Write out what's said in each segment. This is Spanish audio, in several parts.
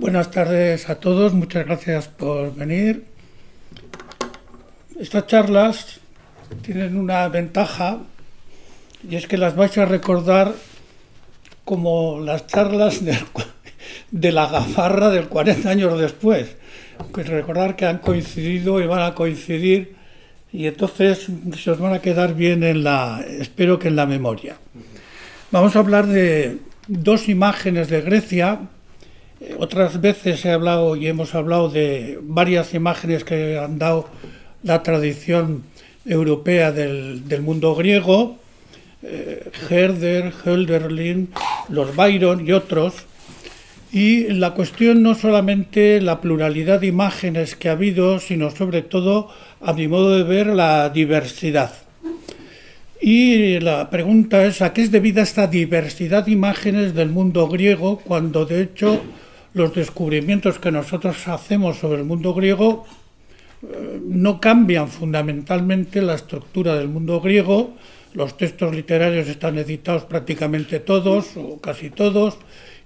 Buenas tardes a todos, muchas gracias por venir. Estas charlas tienen una ventaja y es que las vais a recordar como las charlas de la gafarra del 40 años después. Pues recordar que han coincidido y van a coincidir y entonces se os van a quedar bien espero que en la memoria. Vamos a hablar de dos imágenes de Grecia. Otras veces hemos hablado de varias imágenes que han dado la tradición europea del mundo griego, Herder, Hölderlin, los Byron y otros. Y la cuestión no solamente la pluralidad de imágenes que ha habido, sino sobre todo, a mi modo de ver, la diversidad. Y la pregunta es, ¿a qué es debida esta diversidad de imágenes del mundo griego cuando de hecho los descubrimientos que nosotros hacemos sobre el mundo griego no cambian fundamentalmente la estructura del mundo griego? Los textos literarios están editados prácticamente todos o casi todos,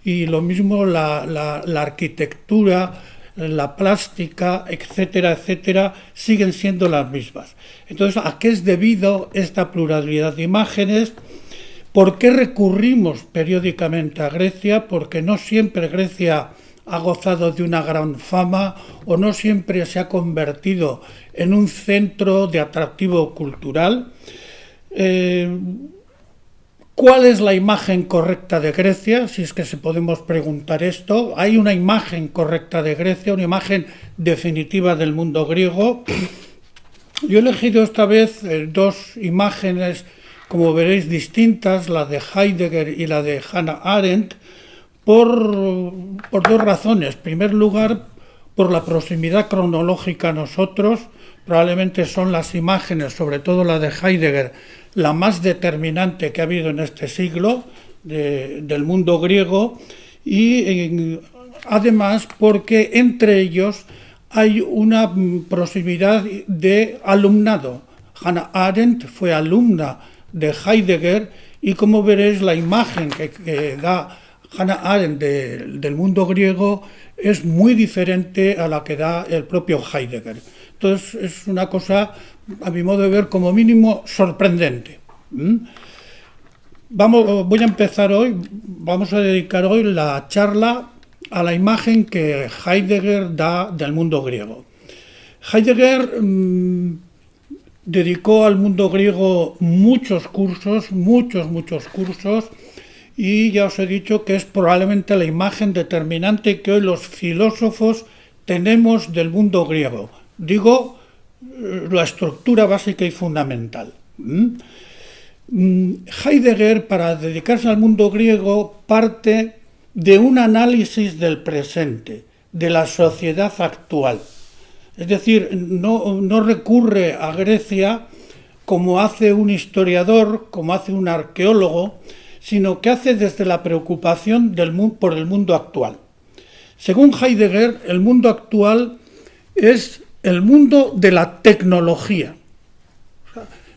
y lo mismo la arquitectura, la plástica, etcétera, etcétera, siguen siendo las mismas. Entonces, ¿a qué es debido esta pluralidad de imágenes? ¿Por qué recurrimos periódicamente a Grecia? Porque no siempre Grecia ha gozado de una gran fama o no siempre se ha convertido en un centro de atractivo cultural. ¿Cuál es la imagen correcta de Grecia? Si es que podemos preguntar esto. ¿Hay una imagen correcta de Grecia, una imagen definitiva del mundo griego? Yo he elegido esta vez dos imágenes, como veréis, distintas, la de Heidegger y la de Hannah Arendt, por dos razones. En primer lugar, por la proximidad cronológica a nosotros. Probablemente son las imágenes, sobre todo la de Heidegger, la más determinante que ha habido en este siglo del mundo griego, y además porque entre ellos hay una proximidad de alumnado. Hannah Arendt fue alumna de Heidegger y, como veréis, la imagen que da Hannah Arendt del mundo griego es muy diferente a la que da el propio Heidegger. Entonces es una cosa, a mi modo de ver, como mínimo sorprendente. Voy a empezar hoy, vamos a dedicar hoy la charla a la imagen que Heidegger da del mundo griego. Heidegger dedicó al mundo griego muchos cursos, y ya os he dicho que es probablemente la imagen determinante que hoy los filósofos tenemos del mundo griego. Digo, la estructura básica y fundamental. Heidegger, para dedicarse al mundo griego, parte de un análisis del presente, de la sociedad actual. Es decir, no recurre a Grecia como hace un historiador, como hace un arqueólogo, sino que hace desde la preocupación por el mundo actual. Según Heidegger, el mundo actual es el mundo de la tecnología.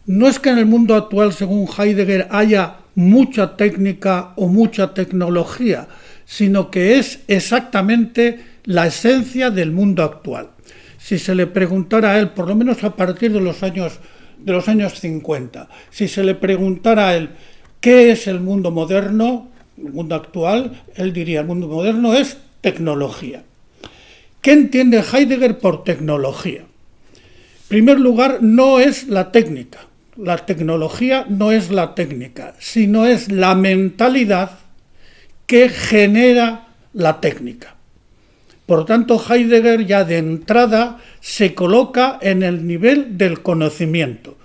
No es que en el mundo actual, según Heidegger, haya mucha técnica o mucha tecnología, sino que es exactamente la esencia del mundo actual. Si se le preguntara a él, por lo menos a partir de los años 50, si se le preguntara a él ¿qué es el mundo moderno, el mundo actual?, él diría, el mundo moderno es tecnología. ¿Qué entiende Heidegger por tecnología? En primer lugar, no es la técnica. La tecnología no es la técnica, sino es la mentalidad que genera la técnica. Por tanto, Heidegger ya de entrada se coloca en el nivel del conocimiento,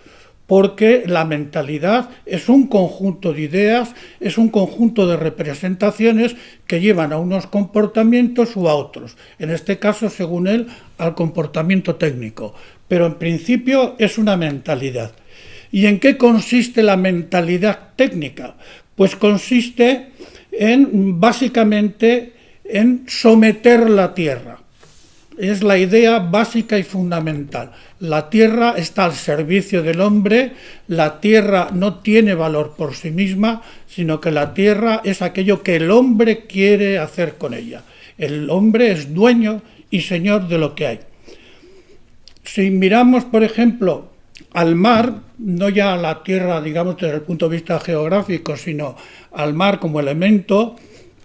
porque la mentalidad es un conjunto de ideas, es un conjunto de representaciones que llevan a unos comportamientos u a otros. En este caso, según él, al comportamiento técnico. Pero en principio es una mentalidad. ¿Y en qué consiste la mentalidad técnica? Pues consiste básicamente en someter la tierra. Es la idea básica y fundamental. La tierra está al servicio del hombre, la tierra no tiene valor por sí misma, sino que la tierra es aquello que el hombre quiere hacer con ella. El hombre es dueño y señor de lo que hay. Si miramos, por ejemplo, al mar, no ya a la tierra, digamos, desde el punto de vista geográfico, sino al mar como elemento,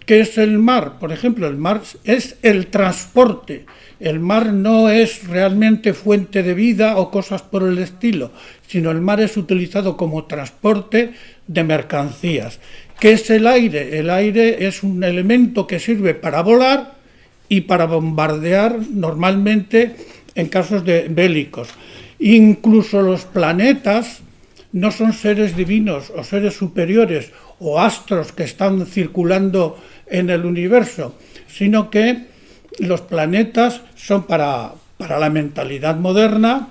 ¿qué es el mar? Por ejemplo, el mar es el transporte. El mar no es realmente fuente de vida o cosas por el estilo, sino el mar es utilizado como transporte de mercancías. ¿Qué es el aire? El aire es un elemento que sirve para volar y para bombardear normalmente en casos de bélicos. Incluso los planetas no son seres divinos o seres superiores o astros que están circulando en el universo, sino que los planetas son para la mentalidad moderna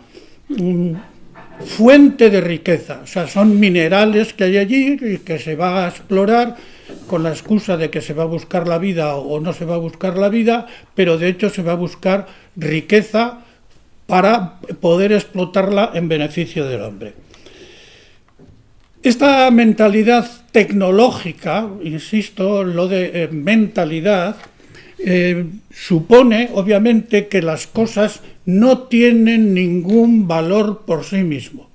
fuente de riqueza, o sea, son minerales que hay allí y que se va a explorar con la excusa de que se va a buscar la vida o no se va a buscar la vida, pero de hecho se va a buscar riqueza para poder explotarla en beneficio del hombre. Esta mentalidad tecnológica, insisto, lo de mentalidad, supone obviamente que las cosas no tienen ningún valor por sí mismo.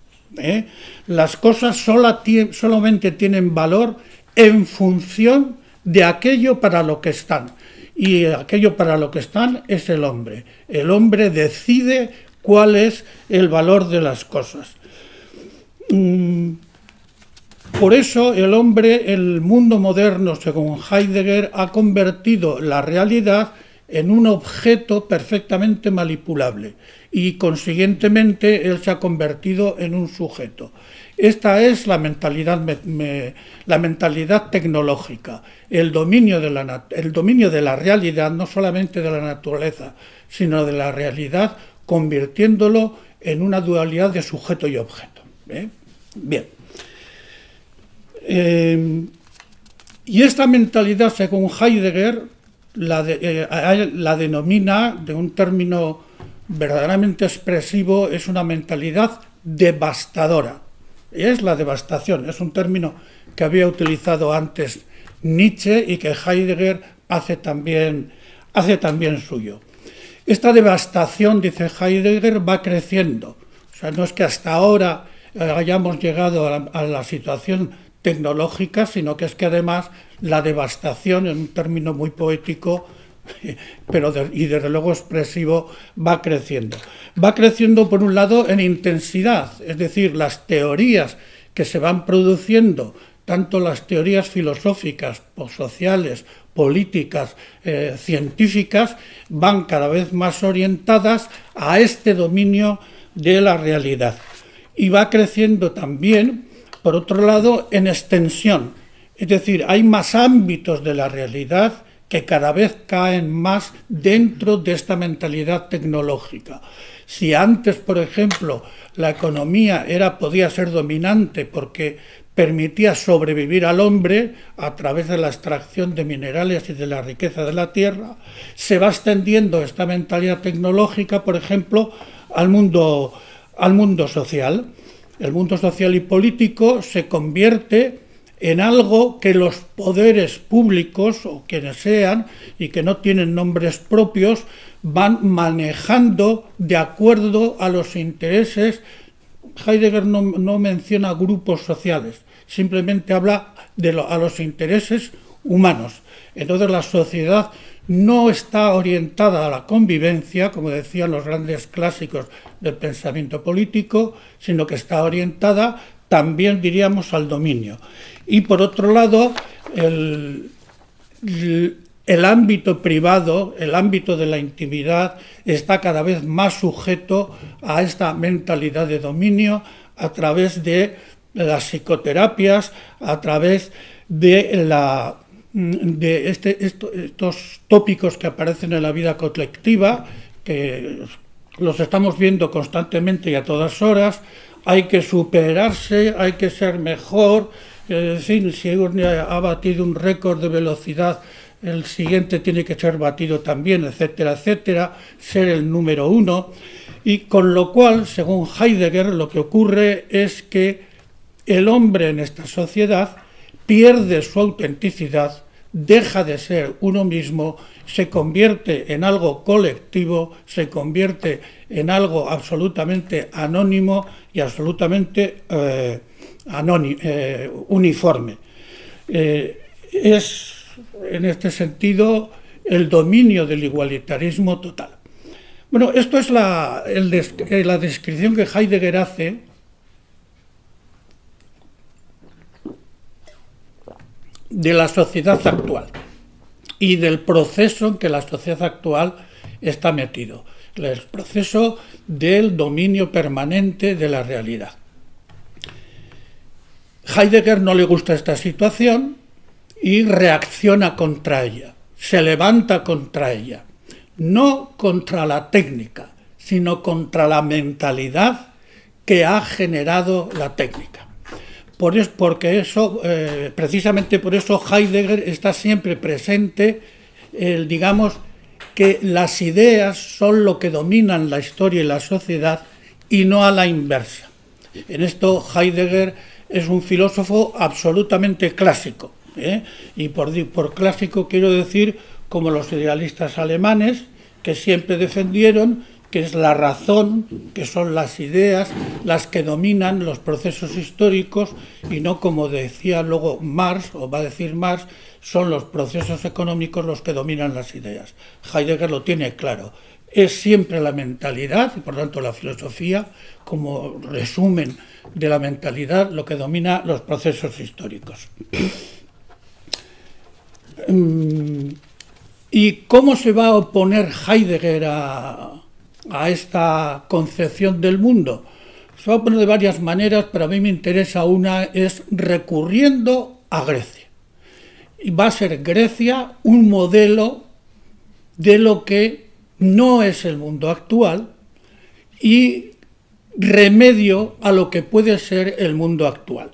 Las cosas solamente tienen valor en función de aquello para lo que están. Y aquello para lo que están es el hombre. El hombre decide cuál es el valor de las cosas. Por eso el hombre, el mundo moderno, según Heidegger, ha convertido la realidad en un objeto perfectamente manipulable y consiguientemente él se ha convertido en un sujeto. Esta es la mentalidad tecnológica, el dominio de la realidad, no solamente de la naturaleza, sino de la realidad, convirtiéndolo en una dualidad de sujeto y objeto. Bien. Y esta mentalidad, según Heidegger, la denomina, de un término verdaderamente expresivo, es una mentalidad devastadora. Es la devastación, es un término que había utilizado antes Nietzsche y que Heidegger hace también suyo. Esta devastación, dice Heidegger, va creciendo. O sea, no es que hasta ahora hayamos llegado a la situación tecnológica, sino que es que además la devastación, en un término muy poético, y desde luego expresivo, va creciendo. Va creciendo, por un lado, en intensidad, es decir, las teorías que se van produciendo, tanto las teorías filosóficas, sociales, políticas, científicas, van cada vez más orientadas a este dominio de la realidad. Y va creciendo también, por otro lado, en extensión. Es decir, hay más ámbitos de la realidad que cada vez caen más dentro de esta mentalidad tecnológica. Si antes, por ejemplo, la economía podía ser dominante porque permitía sobrevivir al hombre a través de la extracción de minerales y de la riqueza de la tierra, se va extendiendo esta mentalidad tecnológica, por ejemplo, al mundo social. El mundo social y político se convierte en algo que los poderes públicos, o quienes sean, y que no tienen nombres propios, van manejando de acuerdo a los intereses. Heidegger no menciona grupos sociales, simplemente habla a los intereses humanos. Entonces la sociedad no está orientada a la convivencia, como decían los grandes clásicos del pensamiento político, sino que está orientada también, diríamos, al dominio. Y por otro lado, el ámbito privado, el ámbito de la intimidad, está cada vez más sujeto a esta mentalidad de dominio a través de las psicoterapias, a través de estos tópicos que aparecen en la vida colectiva, que los estamos viendo constantemente y a todas horas. Hay que superarse, hay que ser mejor. Es decir, si uno ha batido un récord de velocidad, el siguiente tiene que ser batido también, etcétera, etcétera, ser el número uno. Y con lo cual, según Heidegger, lo que ocurre es que el hombre en esta sociedad pierde su autenticidad, deja de ser uno mismo se convierte en algo colectivo, se convierte en algo absolutamente anónimo y absolutamente uniforme. Es, en este sentido, el dominio del igualitarismo total. Bueno, esto es la descripción que Heidegger hace de la sociedad actual y del proceso en que la sociedad actual está metido, el proceso del dominio permanente de la realidad. Heidegger no le gusta esta situación y reacciona contra ella, se levanta contra ella, no contra la técnica, sino contra la mentalidad que ha generado la técnica. Precisamente por eso Heidegger está siempre presente, digamos, que las ideas son lo que dominan la historia y la sociedad y no a la inversa. En esto Heidegger es un filósofo absolutamente clásico, y por clásico quiero decir como los idealistas alemanes, que siempre defendieron que es la razón, que son las ideas las que dominan los procesos históricos y no, como decía luego Marx, o va a decir Marx, son los procesos económicos los que dominan las ideas. Heidegger lo tiene claro. Es siempre la mentalidad, y por tanto la filosofía, como resumen de la mentalidad, lo que domina los procesos históricos. ¿Y cómo se va a oponer Heidegger a esta concepción del mundo? Se va a oponer de varias maneras, pero a mí me interesa una, es recurriendo a Grecia. Y va a ser Grecia un modelo de lo que no es el mundo actual y remedio a lo que puede ser el mundo actual.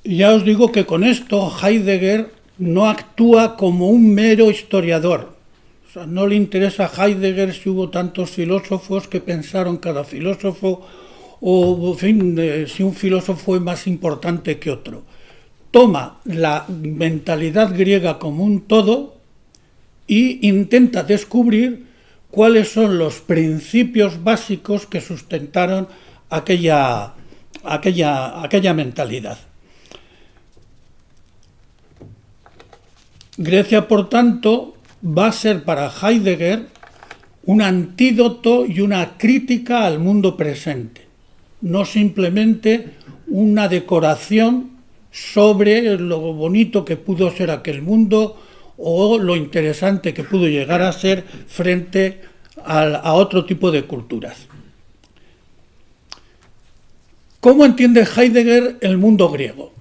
Y ya os digo que con esto Heidegger no actúa como un mero historiador. O sea, no le interesa a Heidegger si hubo tantos filósofos que pensaron cada filósofo, o en fin, si un filósofo es más importante que otro. Toma la mentalidad griega como un todo y intenta descubrir cuáles son los principios básicos que sustentaron aquella mentalidad. Grecia, por tanto, va a ser para Heidegger un antídoto y una crítica al mundo presente, no simplemente una decoración sobre lo bonito que pudo ser aquel mundo o lo interesante que pudo llegar a ser frente a otro tipo de culturas. ¿Cómo entiende Heidegger el mundo griego?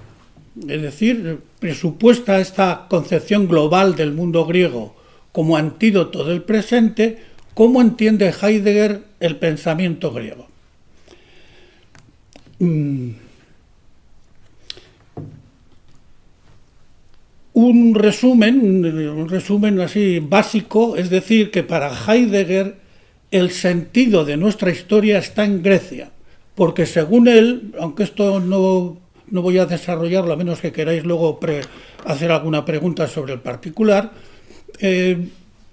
Es decir, presupuesta esta concepción global del mundo griego como antídoto del presente, ¿cómo entiende Heidegger el pensamiento griego? Un resumen así básico, es decir, que para Heidegger el sentido de nuestra historia está en Grecia, porque según él, aunque esto no voy a desarrollarlo a menos que queráis luego hacer alguna pregunta sobre el particular,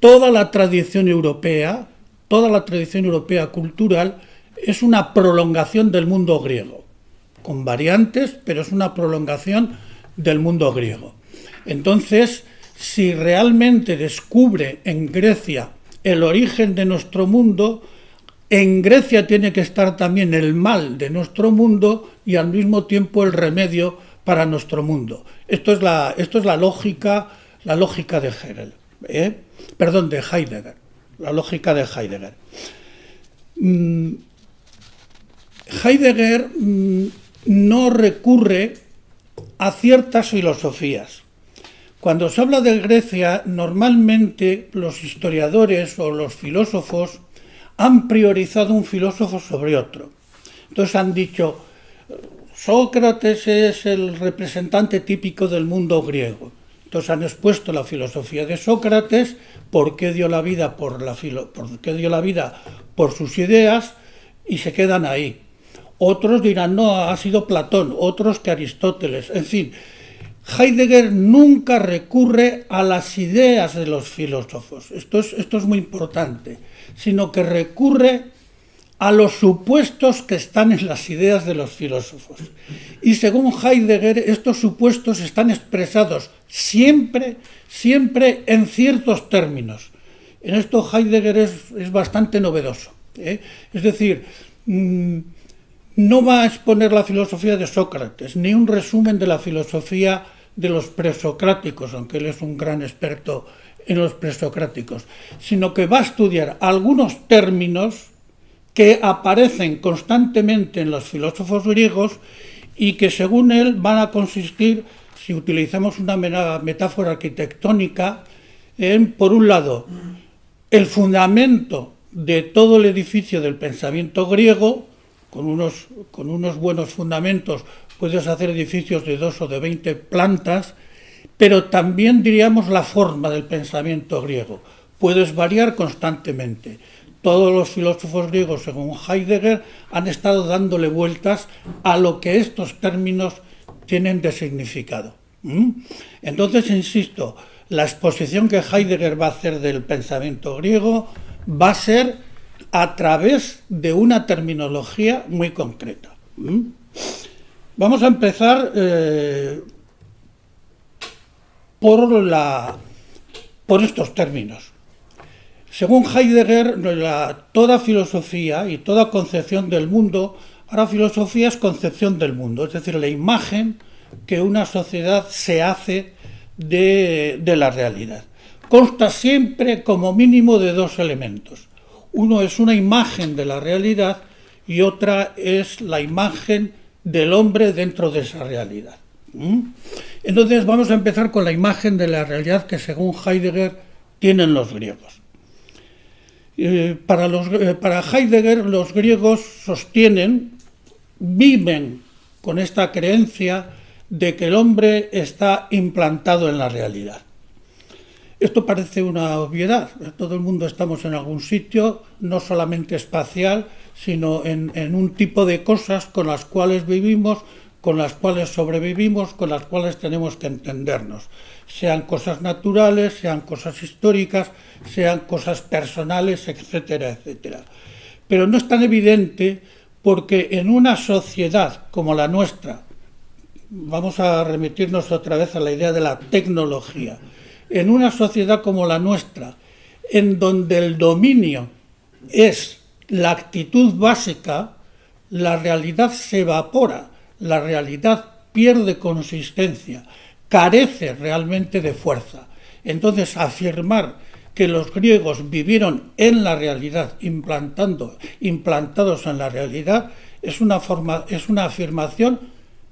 toda la tradición europea cultural es una prolongación del mundo griego, con variantes, pero es una prolongación del mundo griego. Entonces, si realmente descubre en Grecia el origen de nuestro mundo, en Grecia tiene que estar también el mal de nuestro mundo y al mismo tiempo el remedio para nuestro mundo. Esto es la lógica de Hegel, de Heidegger, la lógica de Heidegger. Heidegger no recurre a ciertas filosofías. Cuando se habla de Grecia, normalmente los historiadores o los filósofos han priorizado un filósofo sobre otro. Entonces han dicho, Sócrates es el representante típico del mundo griego. Entonces han expuesto la filosofía de Sócrates, por qué dio la vida por sus ideas, y se quedan ahí. Otros dirán, no, ha sido Platón, otros que Aristóteles, en fin. Heidegger nunca recurre a las ideas de los filósofos, esto es muy importante, sino que recurre a los supuestos que están en las ideas de los filósofos. Y según Heidegger, estos supuestos están expresados siempre en ciertos términos. En esto Heidegger es bastante novedoso. Es decir, no va a exponer la filosofía de Sócrates, ni un resumen de la filosofía de los presocráticos, aunque él es un gran experto en los presocráticos, sino que va a estudiar algunos términos que aparecen constantemente en los filósofos griegos y que según él van a consistir, si utilizamos una metáfora arquitectónica, en, por un lado, el fundamento de todo el edificio del pensamiento griego. Con unos buenos fundamentos puedes hacer edificios de 2 o de 20 plantas, pero también diríamos la forma del pensamiento griego. Puedes variar constantemente. Todos los filósofos griegos, según Heidegger, han estado dándole vueltas a lo que estos términos tienen de significado. Entonces, insisto, la exposición que Heidegger va a hacer del pensamiento griego va a ser a través de una terminología muy concreta. Vamos a empezar por estos términos. Según Heidegger, toda filosofía y toda concepción del mundo, ahora filosofía es concepción del mundo, es decir, la imagen que una sociedad se hace de la realidad. Consta siempre como mínimo de 2 elementos. Uno es una imagen de la realidad y otra es la imagen del hombre dentro de esa realidad. Entonces vamos a empezar con la imagen de la realidad que según Heidegger tienen los griegos. Para Heidegger los griegos viven con esta creencia de que el hombre está implantado en la realidad. Esto parece una obviedad. Todo el mundo estamos en algún sitio, no solamente espacial, sino en un tipo de cosas con las cuales vivimos, con las cuales sobrevivimos, con las cuales tenemos que entendernos. Sean cosas naturales, sean cosas históricas, sean cosas personales, etcétera, etcétera. Pero no es tan evidente porque en una sociedad como la nuestra, vamos a remitirnos otra vez a la idea de la tecnología, en una sociedad como la nuestra, en donde el dominio es la actitud básica, la realidad se evapora, la realidad pierde consistencia, carece realmente de fuerza. Entonces, afirmar que los griegos vivieron en la realidad, implantados en la realidad, es una afirmación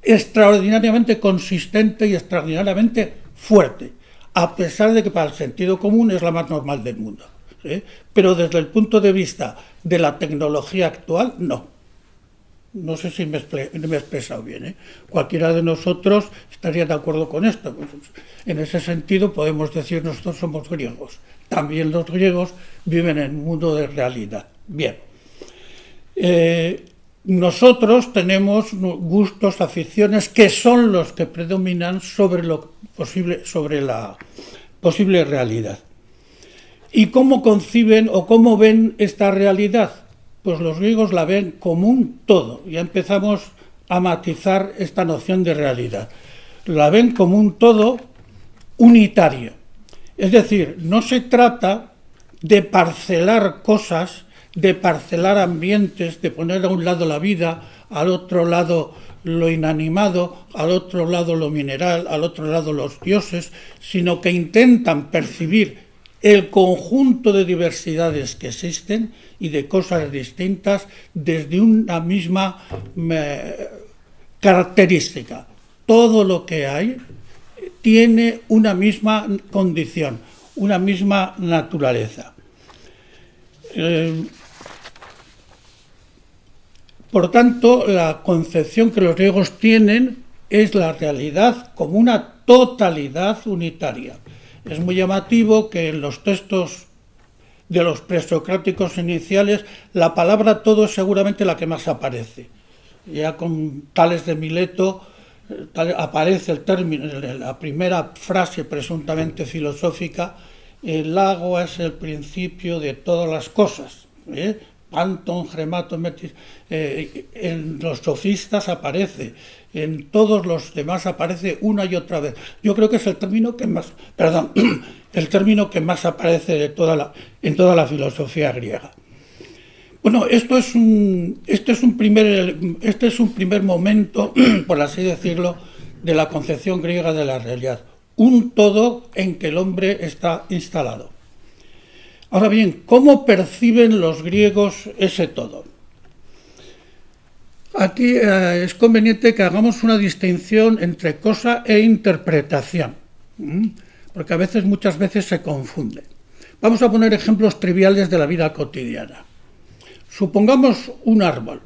extraordinariamente consistente y extraordinariamente fuerte, a pesar de que para el sentido común es la más normal del mundo. Pero desde el punto de vista de la tecnología actual, no. No sé si me he expresado bien. Cualquiera de nosotros estaría de acuerdo con esto. En ese sentido podemos decir nosotros somos griegos. También los griegos viven en un mundo de realidad. Bien. Nosotros tenemos gustos, aficiones que son los que predominan sobre lo posible, sobre la posible realidad. ¿Y cómo conciben o cómo ven esta realidad? Pues los griegos la ven como un todo. Ya empezamos a matizar esta noción de realidad. La ven como un todo unitario. Es decir, no se trata de parcelar cosas, de parcelar ambientes, de poner a un lado la vida, al otro lado lo inanimado, al otro lado lo mineral, al otro lado los dioses, sino que intentan percibir el conjunto de diversidades que existen y de cosas distintas desde una misma característica. Todo lo que hay tiene una misma condición, una misma naturaleza. Por tanto, la concepción que los griegos tienen es la realidad como una totalidad unitaria. Es muy llamativo que en los textos de los presocráticos iniciales la palabra todo es seguramente la que más aparece. Ya con Tales de Mileto aparece el término, la primera frase presuntamente filosófica: el agua es el principio de todas las cosas. Panton, Grematon, Metis. En los sofistas aparece, en todos los demás aparece una y otra vez. Yo creo que es el término que más, el término que más aparece en toda la filosofía griega. Bueno, este es un primer momento, por así decirlo, de la concepción griega de la realidad. Un todo en que el hombre está instalado. Ahora bien, ¿cómo perciben los griegos ese todo? Aquí es conveniente que hagamos una distinción entre cosa e interpretación, porque muchas veces se confunde. Vamos a poner ejemplos triviales de la vida cotidiana. Supongamos un árbol,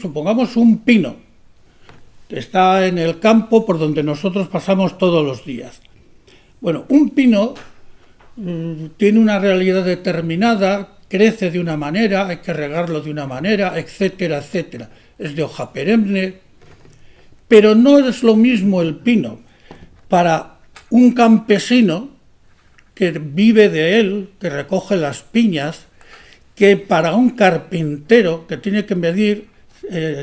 supongamos un pino, que está en el campo por donde nosotros pasamos todos los días. Bueno, un pino tiene una realidad determinada, crece de una manera, hay que regarlo de una manera, etcétera, etcétera. Es de hoja perenne, pero no es lo mismo el pino para un campesino que vive de él, que recoge las piñas, que para un carpintero que tiene que medir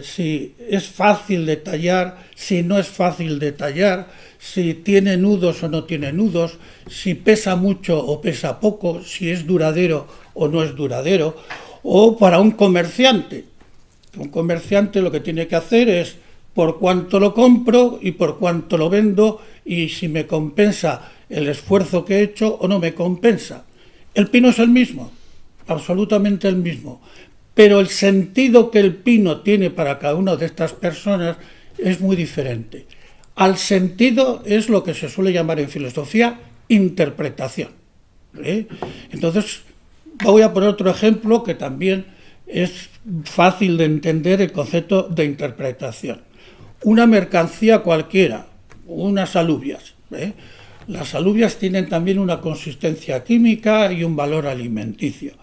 si es fácil de tallar, si no es fácil de tallar, si tiene nudos o no tiene nudos, si pesa mucho o pesa poco, si es duradero o no es duradero, o para un comerciante. Un comerciante lo que tiene que hacer es por cuánto lo compro y por cuánto lo vendo, y si me compensa el esfuerzo que he hecho o no me compensa. El pino es el mismo, absolutamente el mismo, pero el sentido que el pino tiene para cada una de estas personas es muy diferente. Al sentido es lo que se suele llamar en filosofía interpretación. Entonces, voy a poner otro ejemplo que también es fácil de entender el concepto de interpretación. Una mercancía cualquiera, unas alubias. Las alubias tienen también una consistencia química y un valor alimenticio.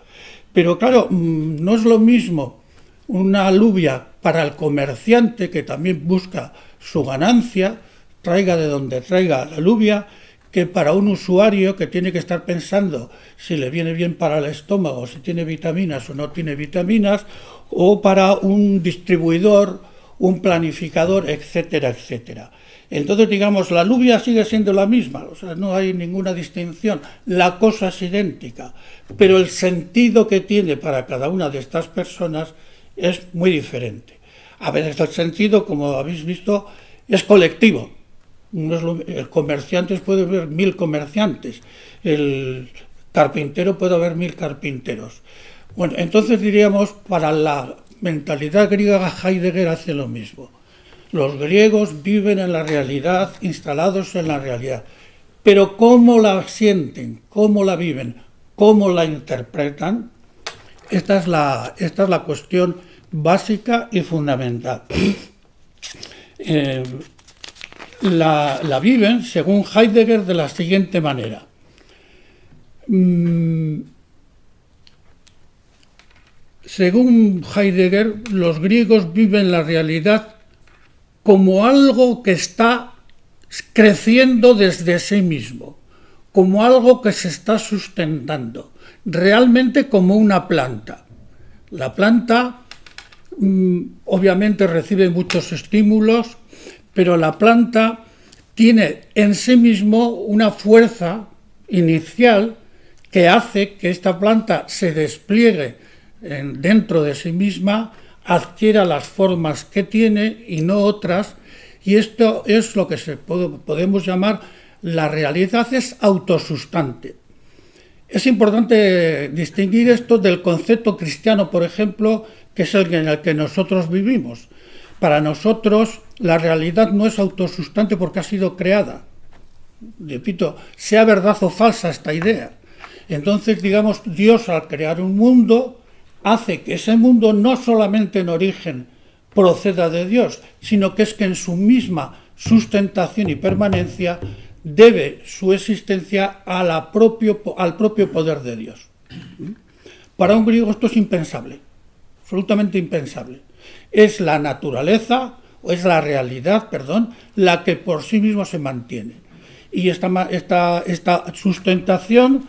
Pero claro, no es lo mismo una alubia para el comerciante, que también busca su ganancia, traiga de donde traiga la alubia, que para un usuario que tiene que estar pensando si le viene bien para el estómago, si tiene vitaminas o no tiene vitaminas, o para un distribuidor, un planificador, etcétera, etcétera. Entonces, digamos, la alubia sigue siendo la misma, o sea, no hay ninguna distinción, la cosa es idéntica, pero el sentido que tiene para cada una de estas personas es muy diferente. A veces el sentido, como habéis visto, es colectivo. El comerciante puede haber 1000 comerciantes, el carpintero puede haber 1000 carpinteros. Bueno, entonces diríamos, para la mentalidad griega, Heidegger hace lo mismo. Los griegos viven en la realidad, instalados en la realidad. Pero ¿cómo la sienten? ¿Cómo la viven? ¿Cómo la interpretan? Esta es la cuestión básica y fundamental. La viven, según Heidegger, de la siguiente manera. Según Heidegger, los griegos viven la realidad como algo que está creciendo desde sí mismo, como algo que se está sustentando, realmente como una planta. La planta obviamente recibe muchos estímulos, pero la planta tiene en sí mismo una fuerza inicial que hace que esta planta se despliegue dentro de sí misma, adquiera las formas que tiene y no otras, y esto es lo que podemos llamar la realidad es autosustante. Es importante distinguir esto del concepto cristiano, por ejemplo, que es el en el que nosotros vivimos. Para nosotros la realidad no es autosustante porque ha sido creada. Repito, sea verdad o falsa esta idea. Entonces, digamos, Dios al crear un mundo hace que ese mundo no solamente en origen proceda de Dios, sino que es que en su misma sustentación y permanencia debe su existencia al propio poder de Dios. Para un griego esto es impensable, absolutamente impensable. Es la naturaleza o es la realidad, perdón, la que por sí mismo se mantiene. Y esta sustentación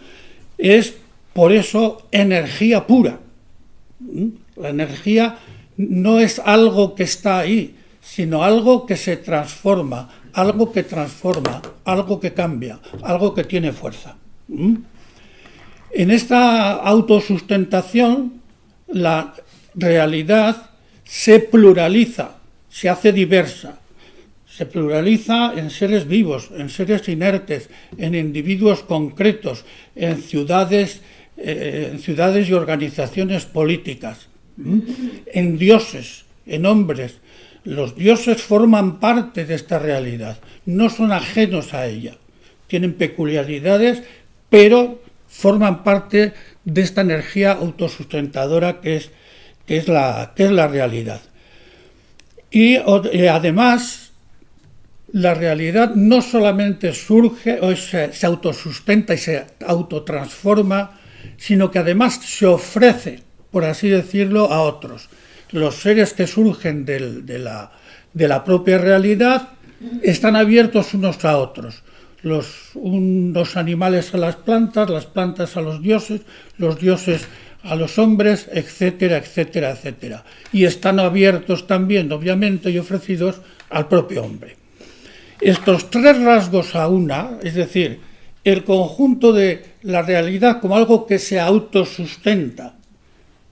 es, por eso, energía pura. La energía no es algo que está ahí, sino algo que se transforma, algo que cambia, algo que tiene fuerza. En esta autosustentación, la realidad se pluraliza, se hace diversa. Se pluraliza en seres vivos, en seres inertes, en individuos concretos, en ciudades y organizaciones políticas, en dioses, en hombres. Los dioses forman parte de esta realidad, no son ajenos a ella. Tienen peculiaridades, pero forman parte de esta energía autosustentadora que es la realidad. Y además, la realidad no solamente surge o se autosustenta y se autotransforma, sino que además se ofrece, por así decirlo, a otros. Los seres que surgen de la propia realidad están abiertos unos a otros. Unos animales a las plantas a los dioses a los hombres, etcétera, etcétera, etcétera. Y están abiertos también, obviamente, y ofrecidos al propio hombre. Estos tres rasgos a una, es decir, el conjunto de la realidad como algo que se autosustenta,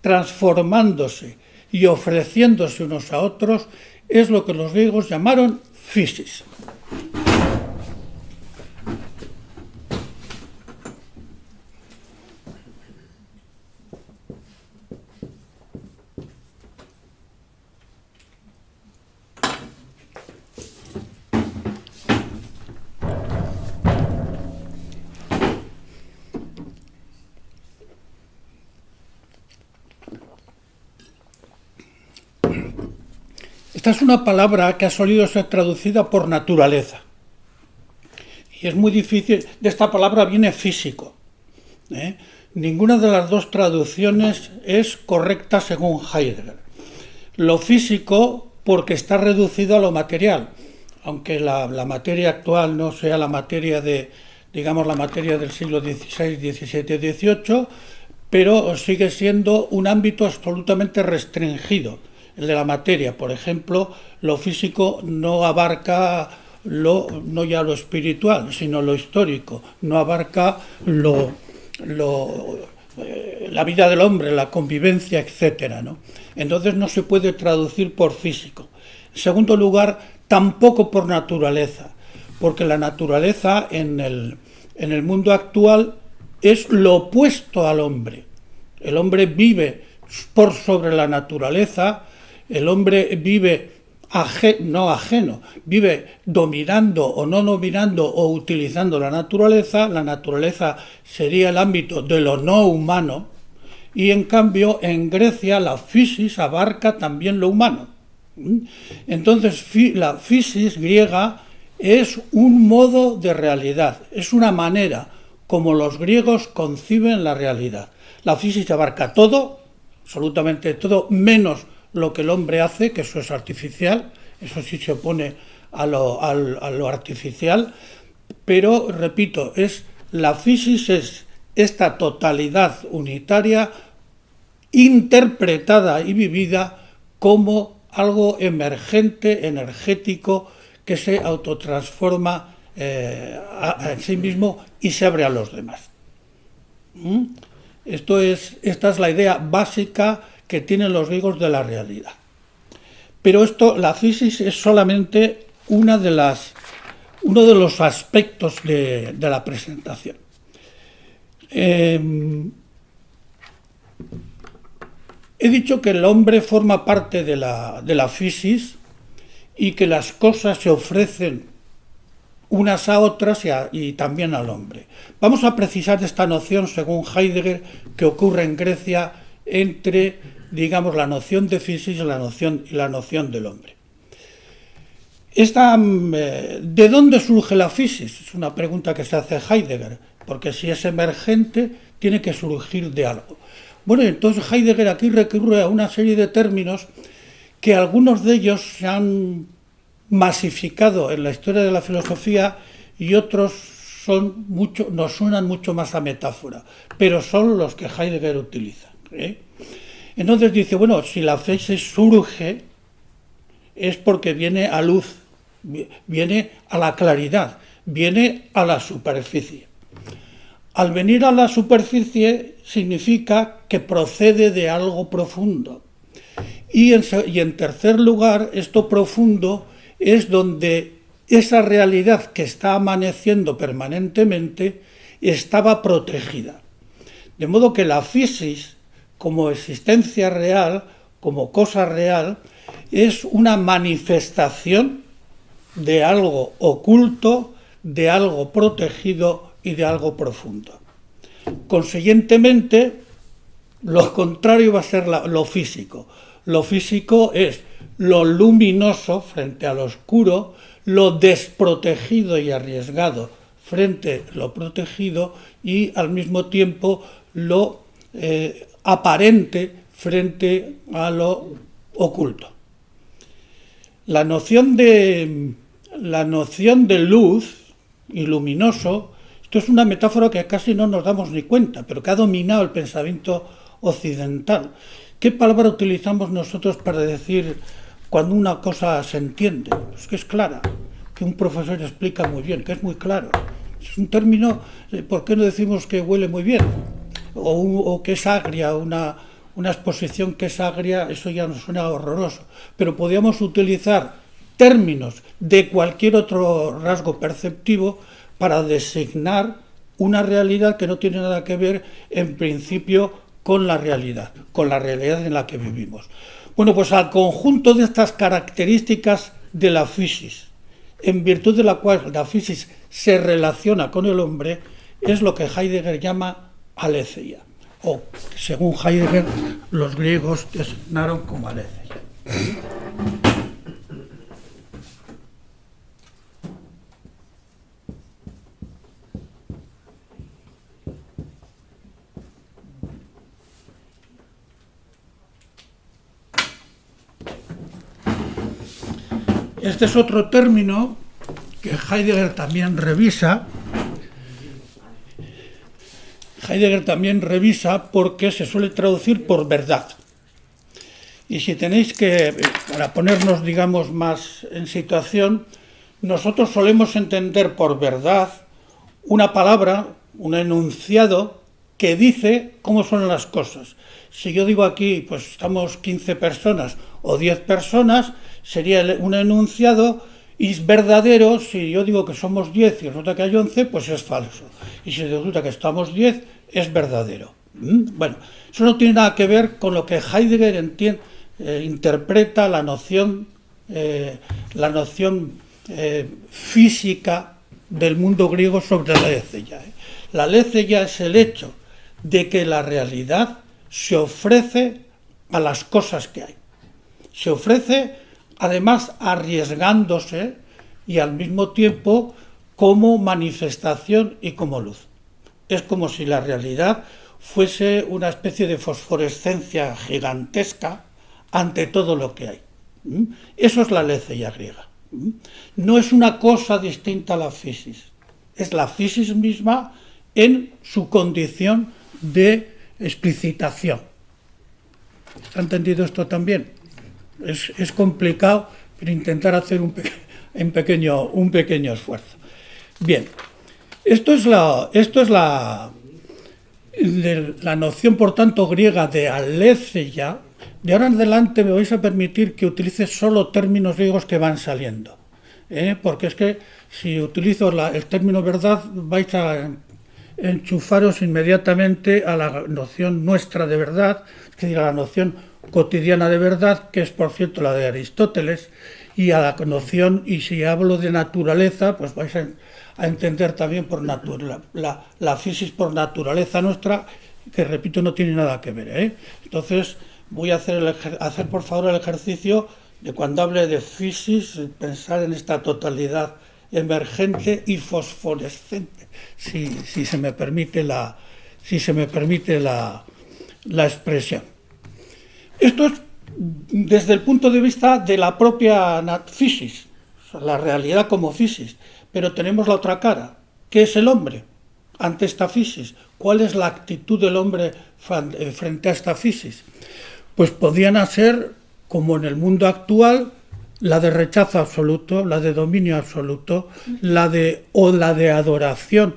transformándose y ofreciéndose unos a otros, es lo que los griegos llamaron physis. Esta es una palabra que ha solido ser traducida por naturaleza. Y es muy difícil. De esta palabra viene físico. Ninguna de las dos traducciones es correcta según Heidegger. Lo físico porque está reducido a lo material, aunque la materia actual no sea la materia la materia del siglo XVI, XVII, XVIII, pero sigue siendo un ámbito absolutamente restringido. El de la materia, por ejemplo, lo físico no abarca no ya lo espiritual, sino lo histórico, no abarca la vida del hombre, la convivencia, etcétera, ¿no? Entonces no se puede traducir por físico. En segundo lugar, tampoco por naturaleza, porque la naturaleza en el mundo actual es lo opuesto al hombre. El hombre vive por sobre la naturaleza. El hombre vive no ajeno, vive dominando o no dominando o utilizando la naturaleza. La naturaleza sería el ámbito de lo no humano, y en cambio en Grecia la physis abarca también lo humano. Entonces la physis griega es un modo de realidad, es una manera como los griegos conciben la realidad. La physis abarca todo, absolutamente todo, menos lo que el hombre hace, que eso es artificial, eso sí se opone a lo artificial, pero, repito, la physis es esta totalidad unitaria interpretada y vivida como algo emergente, energético, que se autotransforma en sí mismo y se abre a los demás. Esta es la idea básica que tienen los griegos de la realidad. Pero la physis es solamente uno de los aspectos de la presentación. He dicho que el hombre forma parte de la physis y que las cosas se ofrecen unas a otras y también al hombre. Vamos a precisar esta noción, según Heidegger, que ocurre en Grecia entre, digamos, la noción de physis y la noción del hombre. ¿De dónde surge la physis? Es una pregunta que se hace Heidegger, porque si es emergente, tiene que surgir de algo. Bueno, entonces Heidegger aquí recurre a una serie de términos que algunos de ellos se han masificado en la historia de la filosofía y otros nos suenan mucho más a metáfora, pero son los que Heidegger utiliza. Entonces dice, bueno, si la physis surge es porque viene a luz, viene a la claridad, viene a la superficie. Al venir a la superficie significa que procede de algo profundo. Y en tercer lugar, esto profundo es donde esa realidad que está amaneciendo permanentemente estaba protegida. De modo que la physis, como existencia real, como cosa real, es una manifestación de algo oculto, de algo protegido y de algo profundo. Consiguientemente, lo contrario va a ser lo físico. Lo físico es lo luminoso frente a lo oscuro, lo desprotegido y arriesgado frente a lo protegido y al mismo tiempo lo aparente frente a lo oculto. La noción de luz y luminoso, esto es una metáfora que casi no nos damos ni cuenta, pero que ha dominado el pensamiento occidental. ¿Qué palabra utilizamos nosotros para decir cuando una cosa se entiende? Pues que es clara, que un profesor explica muy bien, que es muy claro. Es un término, ¿por qué no decimos que huele muy bien? O que es agria, una exposición que es agria, eso ya nos suena horroroso. Pero podríamos utilizar términos de cualquier otro rasgo perceptivo para designar una realidad que no tiene nada que ver, en principio, con la realidad en la que vivimos. Bueno, pues al conjunto de estas características de la physis, en virtud de la cual la physis se relaciona con el hombre, es lo que Heidegger llama aletheia, o según Heidegger los griegos designaron como aletheia. Este es otro término que Heidegger también revisa. Porque se suele traducir por verdad. Y si tenéis que, para ponernos, digamos, más en situación, nosotros solemos entender por verdad una palabra, un enunciado que dice cómo son las cosas. Si yo digo aquí, pues estamos 15 personas o 10 personas, sería un enunciado y es verdadero. Si yo digo que somos 10 y resulta que hay 11, pues es falso. Y si resulta que estamos 10, es verdadero. Bueno, eso no tiene nada que ver con lo que Heidegger interpreta la noción física del mundo griego sobre la aletheia. La aletheia es el hecho de que la realidad se ofrece a las cosas que hay. Se ofrece, además, arriesgándose y al mismo tiempo como manifestación y como luz. Es como si la realidad fuese una especie de fosforescencia gigantesca ante todo lo que hay. Eso es la aletheia griega. No es una cosa distinta a la physis. Es la physis misma en su condición de explicitación. ¿Está entendido esto también? Es complicado, pero intentar hacer un pequeño esfuerzo. Bien, esto es la noción, por tanto, griega de aletheia. De ahora en adelante me vais a permitir que utilice solo términos griegos que van saliendo, porque es que si utilizo el término verdad vais a enchufaros inmediatamente a la noción nuestra de verdad, es decir, a la noción cotidiana de verdad, que es por cierto la de Aristóteles, y a la noción, y si hablo de naturaleza, pues vais a entender también por la physis por naturaleza nuestra, que repito no tiene nada que ver. Entonces voy a hacer por favor el ejercicio de cuando hable de physis, pensar en esta totalidad emergente y fosforescente, si se me permite la expresión. Esto es desde el punto de vista de la propia physis, sea, la realidad como physis, pero tenemos la otra cara. ¿Qué es el hombre ante esta physis? ¿Cuál es la actitud del hombre frente a esta physis? Pues podían ser, como en el mundo actual, la de rechazo absoluto, la de dominio absoluto, la de adoración,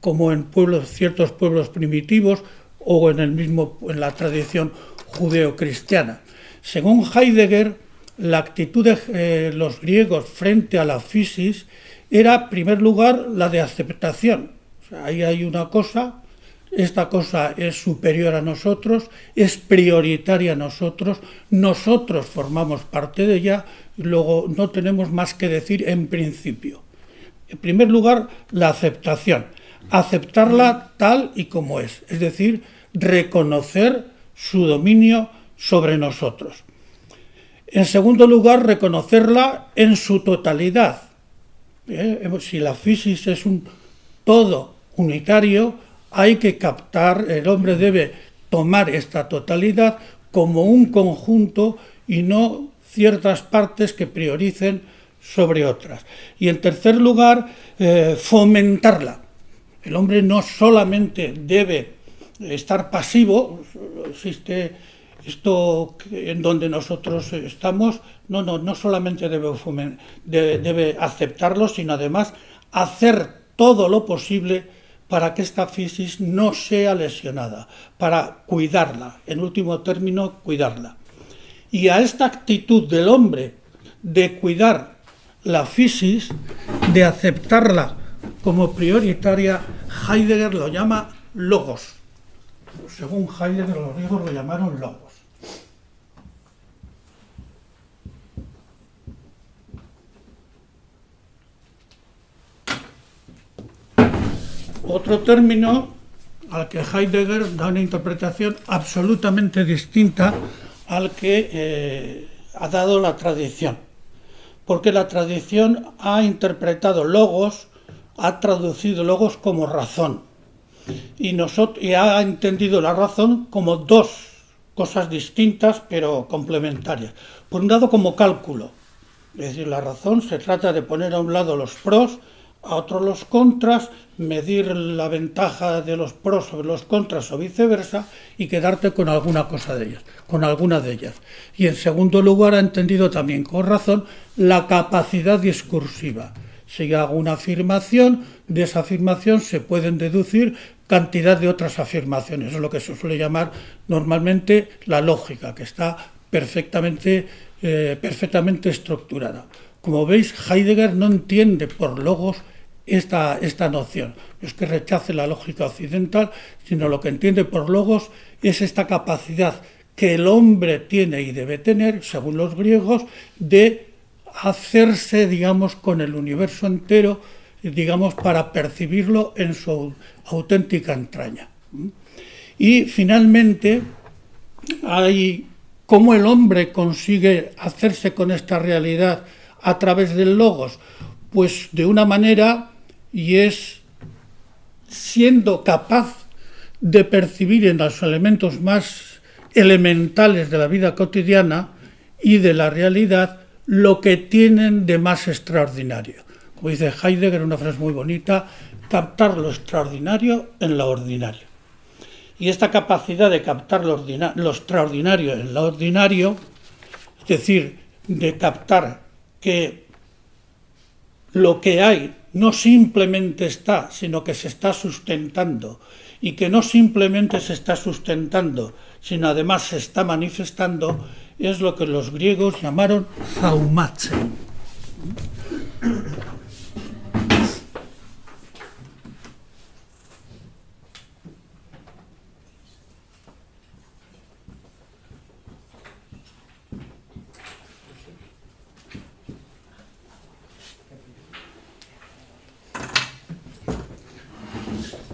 como en ciertos pueblos primitivos o en la tradición judeo-cristiana. Según Heidegger, la actitud de los griegos frente a la physis era, en primer lugar, la de aceptación. O sea, ahí hay una cosa, esta cosa es superior a nosotros, es prioritaria a nosotros formamos parte de ella, y luego no tenemos más que decir en principio. En primer lugar, la aceptación. Aceptarla tal y como es decir, reconocer su dominio sobre nosotros. En segundo lugar, reconocerla en su totalidad. Si la physis es un todo unitario, hay que captar, el hombre debe tomar esta totalidad como un conjunto y no ciertas partes que prioricen sobre otras. Y en tercer lugar, fomentarla. El hombre no solamente debe estar pasivo, existe esto en donde nosotros estamos, no solamente debe aceptarlo, sino además hacer todo lo posible para que esta physis no sea lesionada, para cuidarla, en último término, cuidarla. Y a esta actitud del hombre de cuidar la physis, de aceptarla como prioritaria, Heidegger lo llama logos. Según Heidegger, los griegos lo llamaron logos. Otro término al que Heidegger da una interpretación absolutamente distinta al que ha dado la tradición. Porque la tradición ha interpretado logos, ha traducido logos como razón. Y ha entendido la razón como dos cosas distintas pero complementarias. Por un lado, como cálculo. Es decir, la razón se trata de poner a un lado los pros, a otro los contras, medir la ventaja de los pros sobre los contras o viceversa y quedarte con alguna cosa de ellas, con alguna de ellas. Y en segundo lugar ha entendido también con razón la capacidad discursiva. Si hago una afirmación, de esa afirmación se pueden deducir cantidad de otras afirmaciones. Es lo que se suele llamar normalmente la lógica, que está perfectamente estructurada. Como veis, Heidegger no entiende por logos esta noción. No es que rechace la lógica occidental, sino lo que entiende por logos es esta capacidad que el hombre tiene y debe tener, según los griegos, de hacerse, digamos, con el universo entero, digamos, para percibirlo en su auténtica entraña. Y finalmente, hay cómo el hombre consigue hacerse con esta realidad a través del logos, pues de una manera, y es siendo capaz de percibir en los elementos más elementales de la vida cotidiana y de la realidad lo que tienen de más extraordinario. Como dice Heidegger, una frase muy bonita, captar lo extraordinario en lo ordinario. Y esta capacidad de captar lo extraordinario en lo ordinario, es decir, de captar que lo que hay no simplemente está, sino que se está sustentando, y que no simplemente se está sustentando, sino además se está manifestando, es lo que los griegos llamaron zaumatzen.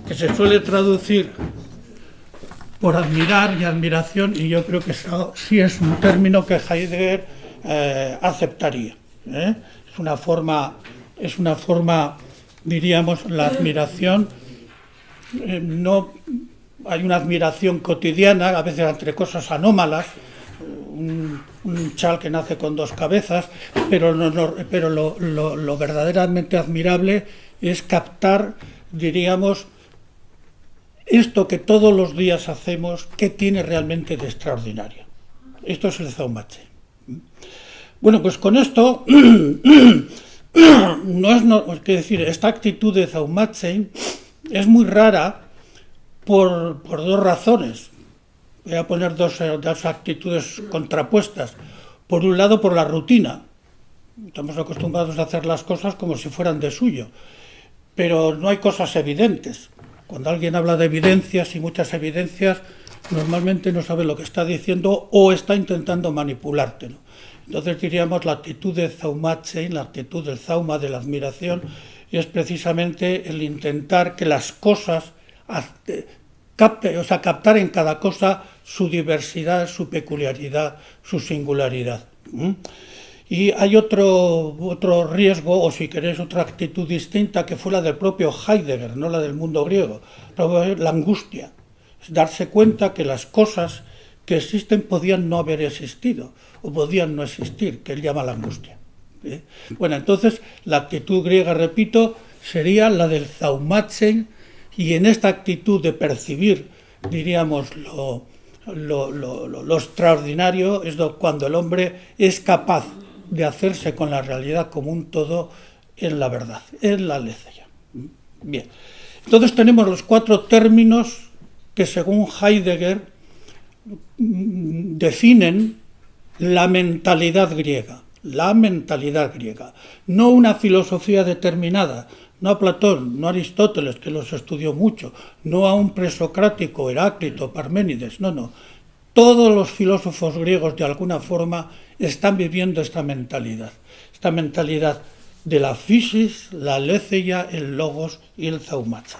Que se suele traducir por admirar y admiración, y yo creo que eso sí es un término que Heidegger aceptaría. Es una forma, diríamos, la admiración, no hay una admiración cotidiana, a veces entre cosas anómalas, un chal que nace con dos cabezas, pero lo verdaderamente admirable es captar, diríamos, esto que todos los días hacemos, ¿qué tiene realmente de extraordinario? Esto es el Zaumache. Bueno, pues con esto, esta actitud de Zaumache es muy rara por dos razones. Voy a poner dos actitudes contrapuestas. Por un lado, por la rutina. Estamos acostumbrados a hacer las cosas como si fueran de suyo, pero no hay cosas evidentes. Cuando alguien habla de evidencias y muchas evidencias, normalmente no sabe lo que está diciendo o está intentando manipularte, ¿no? Entonces diríamos la actitud de Zaumache, la actitud del Zauma, de la admiración, es precisamente el intentar que las cosas captar en cada cosa su diversidad, su peculiaridad, su singularidad. Y hay otro riesgo, o si queréis otra actitud distinta, que fue la del propio Heidegger, no la del mundo griego, la angustia. Es darse cuenta que las cosas que existen podían no haber existido, o podían no existir, que él llama la angustia. Bueno, entonces la actitud griega, repito, sería la del Zaumache, y en esta actitud de percibir, diríamos, lo extraordinario, es cuando el hombre es capaz de hacerse con la realidad como un todo en la verdad, en la aletheia. Bien, entonces tenemos los cuatro términos que según Heidegger definen la mentalidad griega, no una filosofía determinada, no a Platón, no a Aristóteles, que los estudió mucho, no a un presocrático, Heráclito, Parménides, no. Todos los filósofos griegos de alguna forma están viviendo esta mentalidad de la physis, la aletheia, el logos y el Zaumache.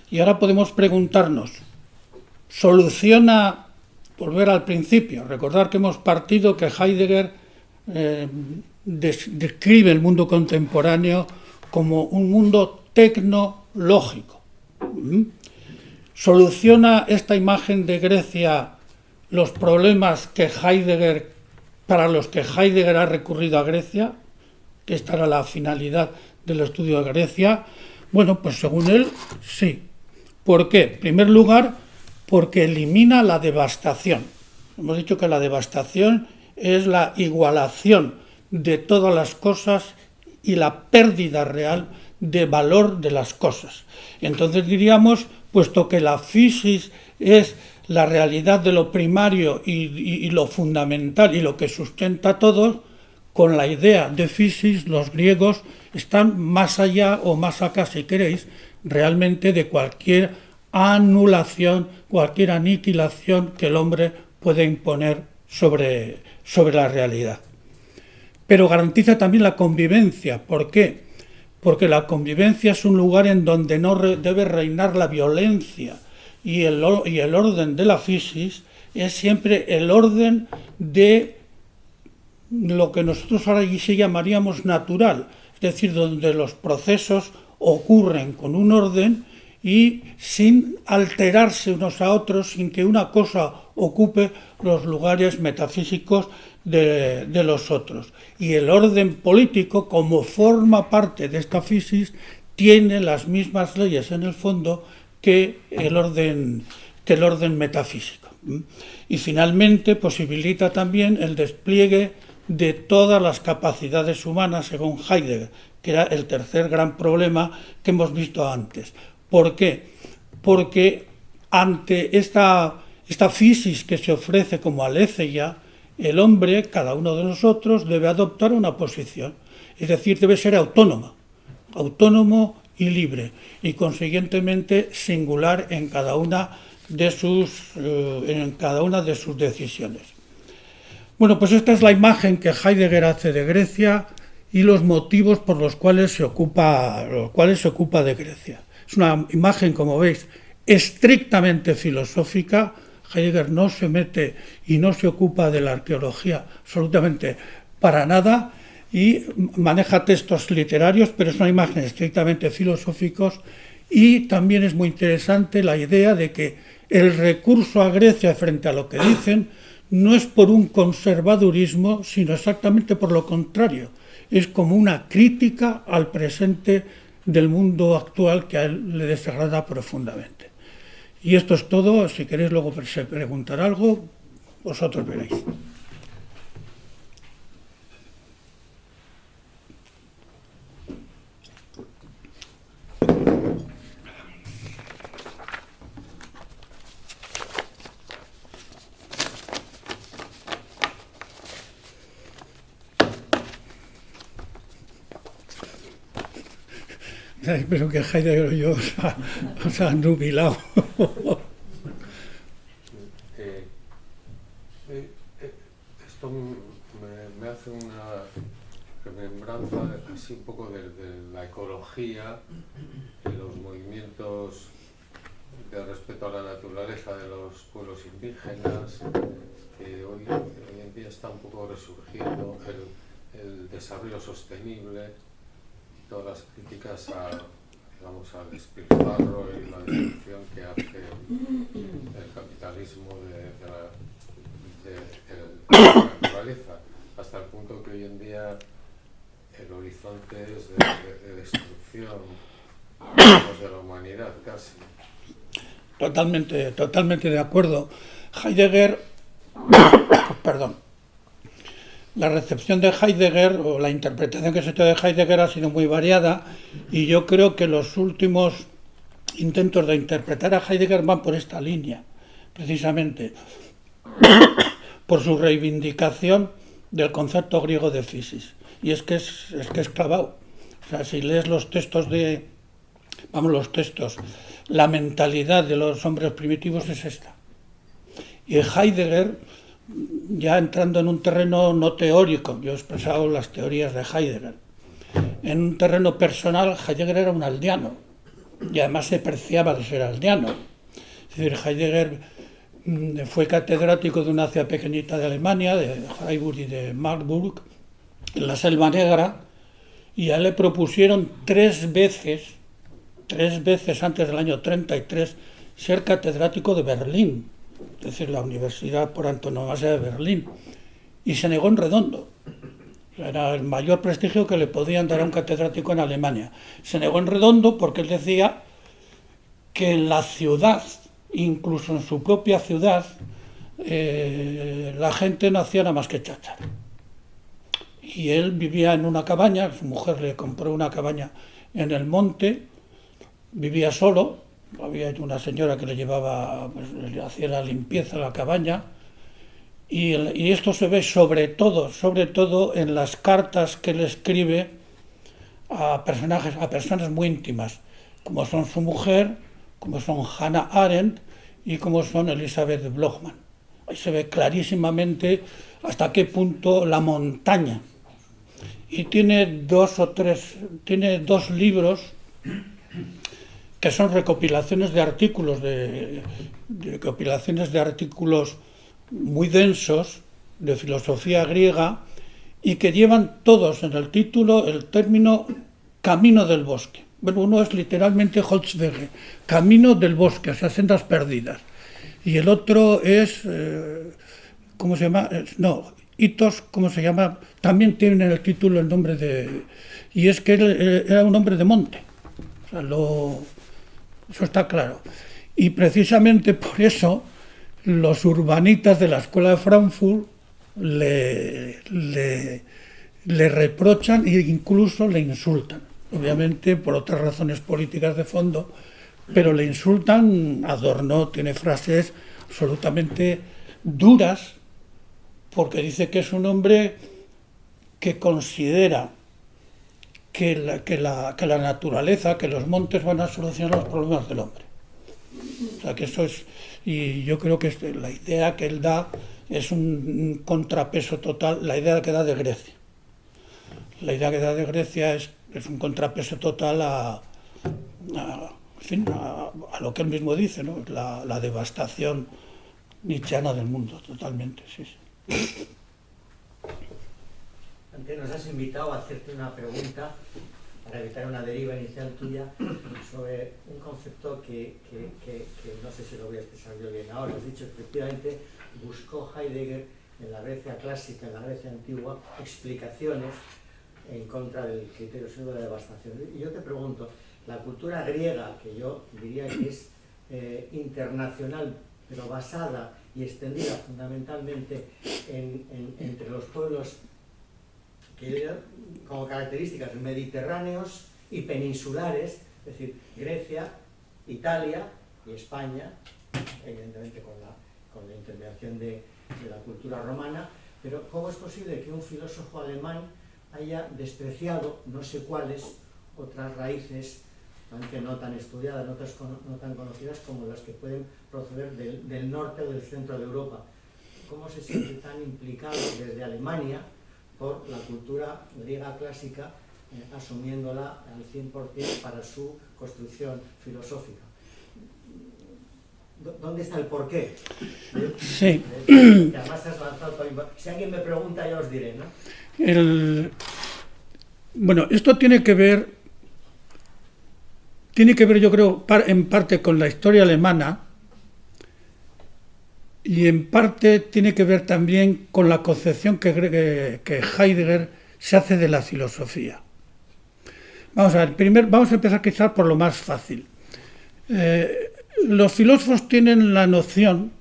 Y ahora podemos preguntarnos, ¿soluciona, volver al principio, recordar que hemos partido que Heidegger describe el mundo contemporáneo como un mundo tecnológico? ¿Soluciona esta imagen de Grecia los problemas para los que Heidegger ha recurrido a Grecia? Que esta era la finalidad del estudio de Grecia. Bueno, pues según él, sí. ¿Por qué? En primer lugar, porque elimina la devastación. Hemos dicho que la devastación es la igualación de todas las cosas y la pérdida real de valor de las cosas. Entonces diríamos, puesto que la physis es la realidad de lo primario y lo fundamental y lo que sustenta todo, con la idea de physis los griegos están más allá o más acá, si queréis, realmente de cualquier anulación, cualquier aniquilación que el hombre puede imponer sobre la realidad. Pero garantiza también la convivencia. ¿Por qué? Porque la convivencia es un lugar en donde no debe reinar la violencia, y el orden de la physis es siempre el orden de lo que nosotros ahora sí llamaríamos natural, es decir, donde los procesos ocurren con un orden y sin alterarse unos a otros, sin que una cosa ocupe los lugares metafísicos de los otros. Y el orden político, como forma parte de esta physis, tiene las mismas leyes en el fondo que el orden metafísico. Y finalmente posibilita también el despliegue de todas las capacidades humanas, según Heidegger, que era el tercer gran problema que hemos visto antes. ¿Por qué? Porque ante esta physis que se ofrece como aletheia, el hombre, cada uno de nosotros, debe adoptar una posición, es decir, debe ser autónomo y libre, y consiguientemente singular en cada una de sus decisiones. Bueno, pues esta es la imagen que Heidegger hace de Grecia y los motivos por los cuales se ocupa de Grecia. Es una imagen, como veis, estrictamente filosófica. Heidegger no se mete y no se ocupa de la arqueología absolutamente para nada y maneja textos literarios, pero es una imagen estrictamente filosóficos. Y también es muy interesante la idea de que el recurso a Grecia frente a lo que dicen no es por un conservadurismo, sino exactamente por lo contrario. Es como una crítica al presente del mundo actual que a él le desagrada profundamente. Y esto es todo. Si queréis luego preguntar algo, vosotros veréis. Pero que Heidegger y yo os ha nubilado. Esto me hace una remembranza así un poco de la ecología y los movimientos de respeto a la naturaleza de los pueblos indígenas, que hoy en día está un poco resurgiendo el desarrollo sostenible, todas las críticas al despilfarro y la destrucción que hace el capitalismo de la naturaleza, hasta el punto que hoy en día el horizonte es de destrucción de la humanidad casi. Totalmente de acuerdo. Heidegger, perdón, la recepción de Heidegger o la interpretación que se ha hecho de Heidegger ha sido muy variada, y yo creo que los últimos intentos de interpretar a Heidegger van por esta línea, precisamente por su reivindicación del concepto griego de physis. Y es que es clavado. O sea, si lees los textos la mentalidad de los hombres primitivos es esta. Y Heidegger, ya entrando en un terreno no teórico, yo he expresado las teorías de Heidegger, en un terreno personal, Heidegger era un aldeano, y además se preciaba de ser aldeano. Es decir, Heidegger fue catedrático de una ciudad pequeñita de Alemania, de Freiburg y de Marburg, en la Selva Negra, y a él le propusieron tres veces antes del año 33, ser catedrático de Berlín, es decir, la universidad por antonomasia de Berlín, y se negó en redondo. Era el mayor prestigio que le podían dar a un catedrático en Alemania. Se negó en redondo porque él decía que en la ciudad, incluso en su propia ciudad, la gente no hacía nada más que cháchara. Y él vivía en una cabaña, su mujer le compró una cabaña en el monte, vivía solo, había una señora que le llevaba, pues, le hacía la limpieza a la cabaña, y esto se ve sobre todo en las cartas que él escribe a personas muy íntimas, como son su mujer, como son Hannah Arendt y como son Elisabeth Blochmann. Ahí se ve clarísimamente hasta qué punto la montaña. Y tiene dos libros que son recopilaciones de artículos muy densos de filosofía griega, y que llevan todos en el título el término camino del bosque. Bueno, uno es literalmente Holzwege, camino del bosque, o sea, sendas perdidas. Y el otro es, ¿cómo se llama? No, Hitos, ¿cómo se llama? También tiene en el título el nombre de... Y es que él era un hombre de monte. O sea, eso está claro. Y precisamente por eso los urbanitas de la escuela de Frankfurt le reprochan e incluso le insultan. Obviamente por otras razones políticas de fondo, pero le insultan. Adorno tiene frases absolutamente duras, porque dice que es un hombre que considera que la naturaleza, que los montes van a solucionar los problemas del hombre. O sea, que eso es... Y yo creo que la idea que él da es un contrapeso total, la idea que da de Grecia. La idea que da de Grecia es un contrapeso total a lo que él mismo dice, ¿no? La devastación nietzscheana del mundo, totalmente, sí. Antes nos has invitado a hacerte una pregunta para evitar una deriva inicial tuya, sobre un concepto que no sé si lo voy a expresar yo bien ahora. Has dicho, efectivamente, buscó Heidegger en la Grecia clásica, en la Grecia antigua, explicaciones en contra del criterio pseudo de la devastación. Y yo te pregunto, la cultura griega, que yo diría que es internacional, pero basada y extendida fundamentalmente entre los pueblos que como características mediterráneos y peninsulares, es decir, Grecia, Italia y España, evidentemente con la intervención de la cultura romana, pero ¿cómo es posible que un filósofo alemán haya despreciado no sé cuáles otras raíces, aunque no tan estudiadas, no tan conocidas como las que pueden proceder del norte o del centro de Europa? ¿Cómo se siente tan implicado desde Alemania por la cultura griega clásica, asumiéndola al 100% para su construcción filosófica? ¿Dónde está el porqué? Sí. Además has lanzado todo. Si alguien me pregunta, yo os diré, ¿no? Bueno, esto tiene que ver, yo creo, en parte con la historia alemana y en parte tiene que ver también con la concepción que Heidegger se hace de la filosofía. Vamos a ver, vamos a empezar quizás por lo más fácil. Los filósofos tienen la noción,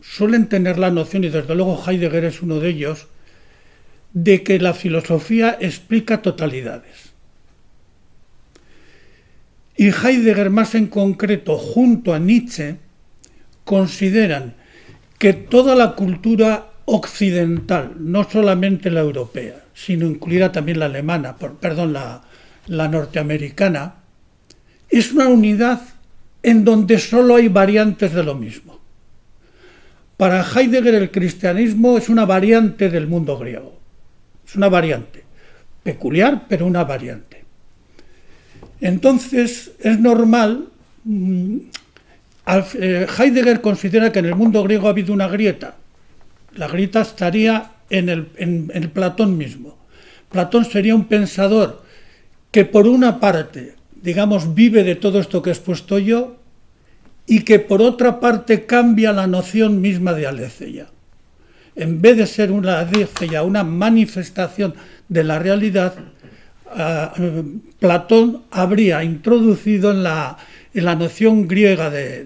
suelen tener la noción, y desde luego Heidegger es uno de ellos, de que la filosofía explica totalidades. Y Heidegger, más en concreto, junto a Nietzsche, consideran que toda la cultura occidental, no solamente la europea, sino incluida también la alemana, la norteamericana, es una unidad en donde solo hay variantes de lo mismo. Para Heidegger el cristianismo es una variante del mundo griego. Es una variante, peculiar, pero una variante. Entonces, es normal, Heidegger considera que en el mundo griego ha habido una grieta. La grieta estaría en Platón mismo. Platón sería un pensador que por una parte, digamos, vive de todo esto que he expuesto yo, y que por otra parte cambia la noción misma de aletheia. En vez de ser una aletheia, una manifestación de la realidad, Platón habría introducido en la noción griega de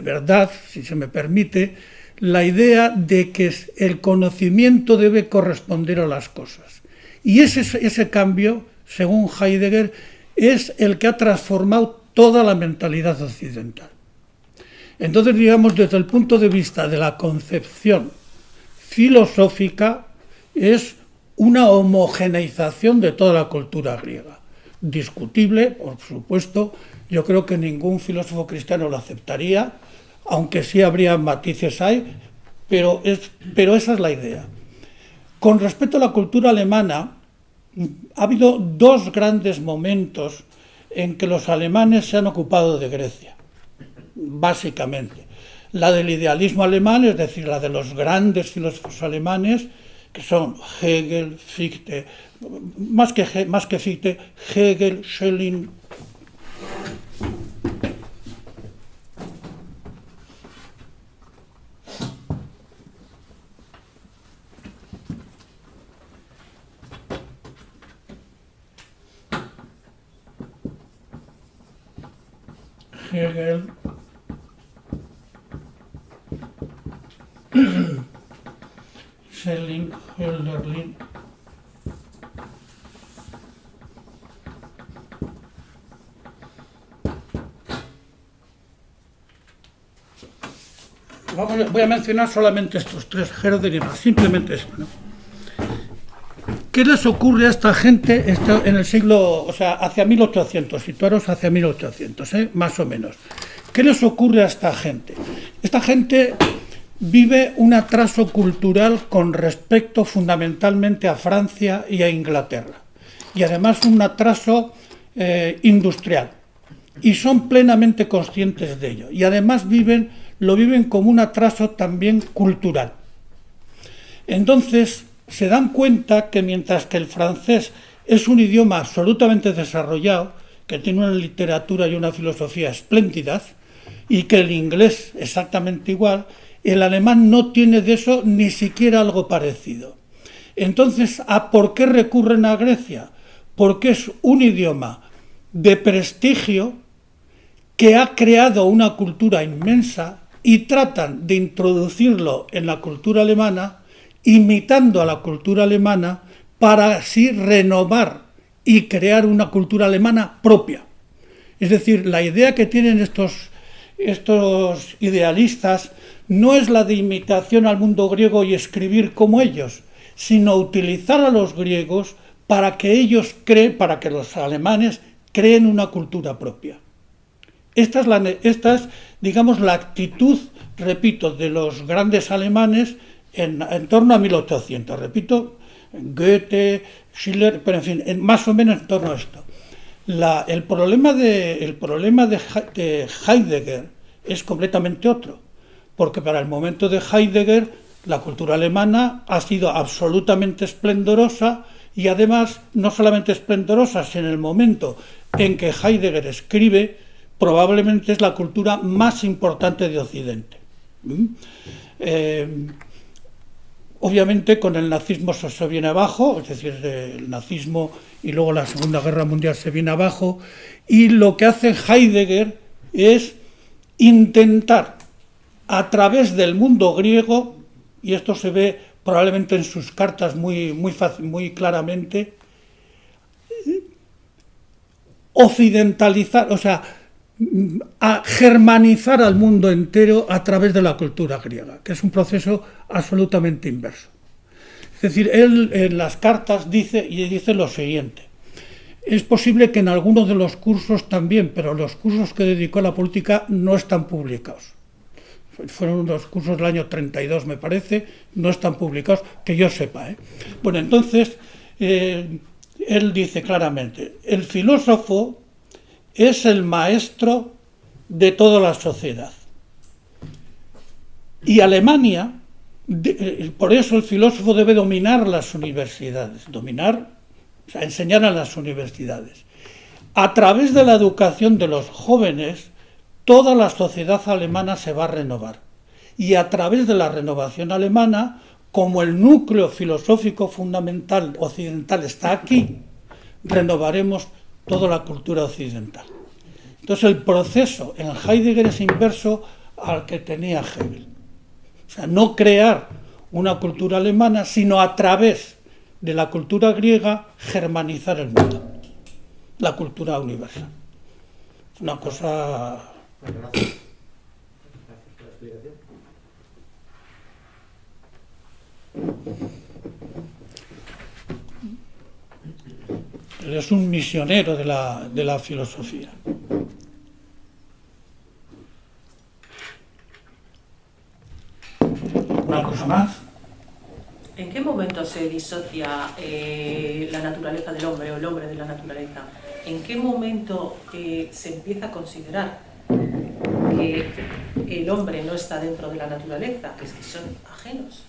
verdad, si se me permite, la idea de que el conocimiento debe corresponder a las cosas. Y ese cambio, según Heidegger, es el que ha transformado toda la mentalidad occidental. Entonces, digamos, desde el punto de vista de la concepción filosófica, es una homogeneización de toda la cultura griega. Discutible, por supuesto, yo creo que ningún filósofo cristiano lo aceptaría, aunque sí habría matices ahí, pero esa es la idea. Con respecto a la cultura alemana, ha habido dos grandes momentos en que los alemanes se han ocupado de Grecia, básicamente. La del idealismo alemán, es decir, la de los grandes filósofos alemanes, que son Hegel, Fichte, más que Fichte, Hegel, Schelling. Hegel, Schelling, Hölderlin, voy a mencionar solamente estos tres, Herder y más, simplemente esto, ¿no? ¿Qué les ocurre a esta gente en el siglo, o sea, hacia 1800, situaros hacia 1800, más o menos? ¿Qué les ocurre a esta gente? Esta gente vive un atraso cultural con respecto fundamentalmente a Francia y a Inglaterra, y además un atraso industrial, y son plenamente conscientes de ello, y además lo viven como un atraso también cultural. Entonces se dan cuenta que mientras que el francés es un idioma absolutamente desarrollado, que tiene una literatura y una filosofía espléndidas, y que el inglés exactamente igual. El alemán no tiene de eso ni siquiera algo parecido. Entonces, ¿por qué recurren a Grecia? Porque es un idioma de prestigio que ha creado una cultura inmensa y tratan de introducirlo en la cultura alemana, imitando a la cultura alemana para así renovar y crear una cultura alemana propia. Es decir, la idea que tienen estos idealistas no es la de imitación al mundo griego y escribir como ellos, sino utilizar a los griegos para que para que los alemanes creen una cultura propia. Esta es, digamos, la actitud, repito, de los grandes alemanes en torno a 1800. Repito, Goethe, Schiller, pero en fin, más o menos en torno a esto. El problema de Heidegger es completamente otro, porque para el momento de Heidegger la cultura alemana ha sido absolutamente esplendorosa, y además no solamente esplendorosa, sino en el momento en que Heidegger escribe, probablemente es la cultura más importante de Occidente. Obviamente con el nazismo se viene abajo, es decir, el nazismo y luego la Segunda Guerra Mundial se viene abajo, y lo que hace Heidegger es intentar, a través del mundo griego, y esto se ve probablemente en sus cartas muy claramente, occidentalizar, o sea, a germanizar al mundo entero a través de la cultura griega, que es un proceso absolutamente inverso. Es decir, él en las cartas dice lo siguiente: es posible que en algunos de los cursos también, pero los cursos que dedicó a la política no están publicados. Fueron unos cursos del año 32, me parece, no están publicados, que yo sepa. Bueno, entonces, él dice claramente: el filósofo es el maestro de toda la sociedad. Y Alemania, por eso el filósofo debe dominar las universidades, o sea, enseñar a las universidades. A través de la educación de los jóvenes, toda la sociedad alemana se va a renovar. Y a través de la renovación alemana, como el núcleo filosófico fundamental occidental está aquí, renovaremos toda la cultura occidental. Entonces el proceso en Heidegger es inverso al que tenía Hegel. O sea, no crear una cultura alemana, sino a través de la cultura griega germanizar el mundo, la cultura universal. Es una cosa... Gracias. Gracias por la explicación. Él es un misionero de la filosofía. ¿Una cosa más? ¿En qué momento se disocia la naturaleza del hombre o el hombre de la naturaleza? ¿En qué momento se empieza a considerar que el hombre no está dentro de la naturaleza, que son ajenos?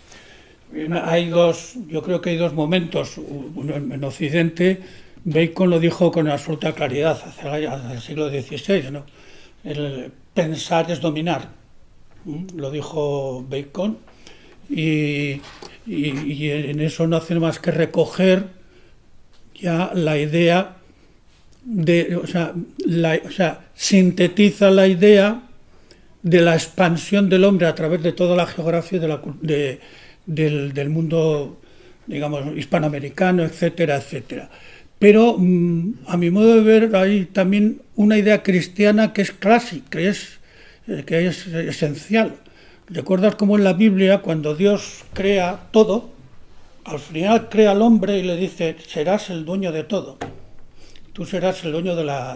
Yo creo que hay dos momentos. En Occidente, Bacon lo dijo con absoluta claridad hacia el siglo XVI, ¿no? El pensar es dominar, lo dijo Bacon, y en eso no hace más que recoger ya la idea sintetiza la idea de la expansión del hombre a través de toda la geografía del mundo, digamos, hispanoamericano, etcétera, etcétera. Pero a mi modo de ver hay también una idea cristiana que es clásica, que es esencial. ¿Recuerdas cómo en la Biblia, cuando Dios crea todo, al final crea al hombre y le dice: serás el dueño de todo? Tú serás el dueño de la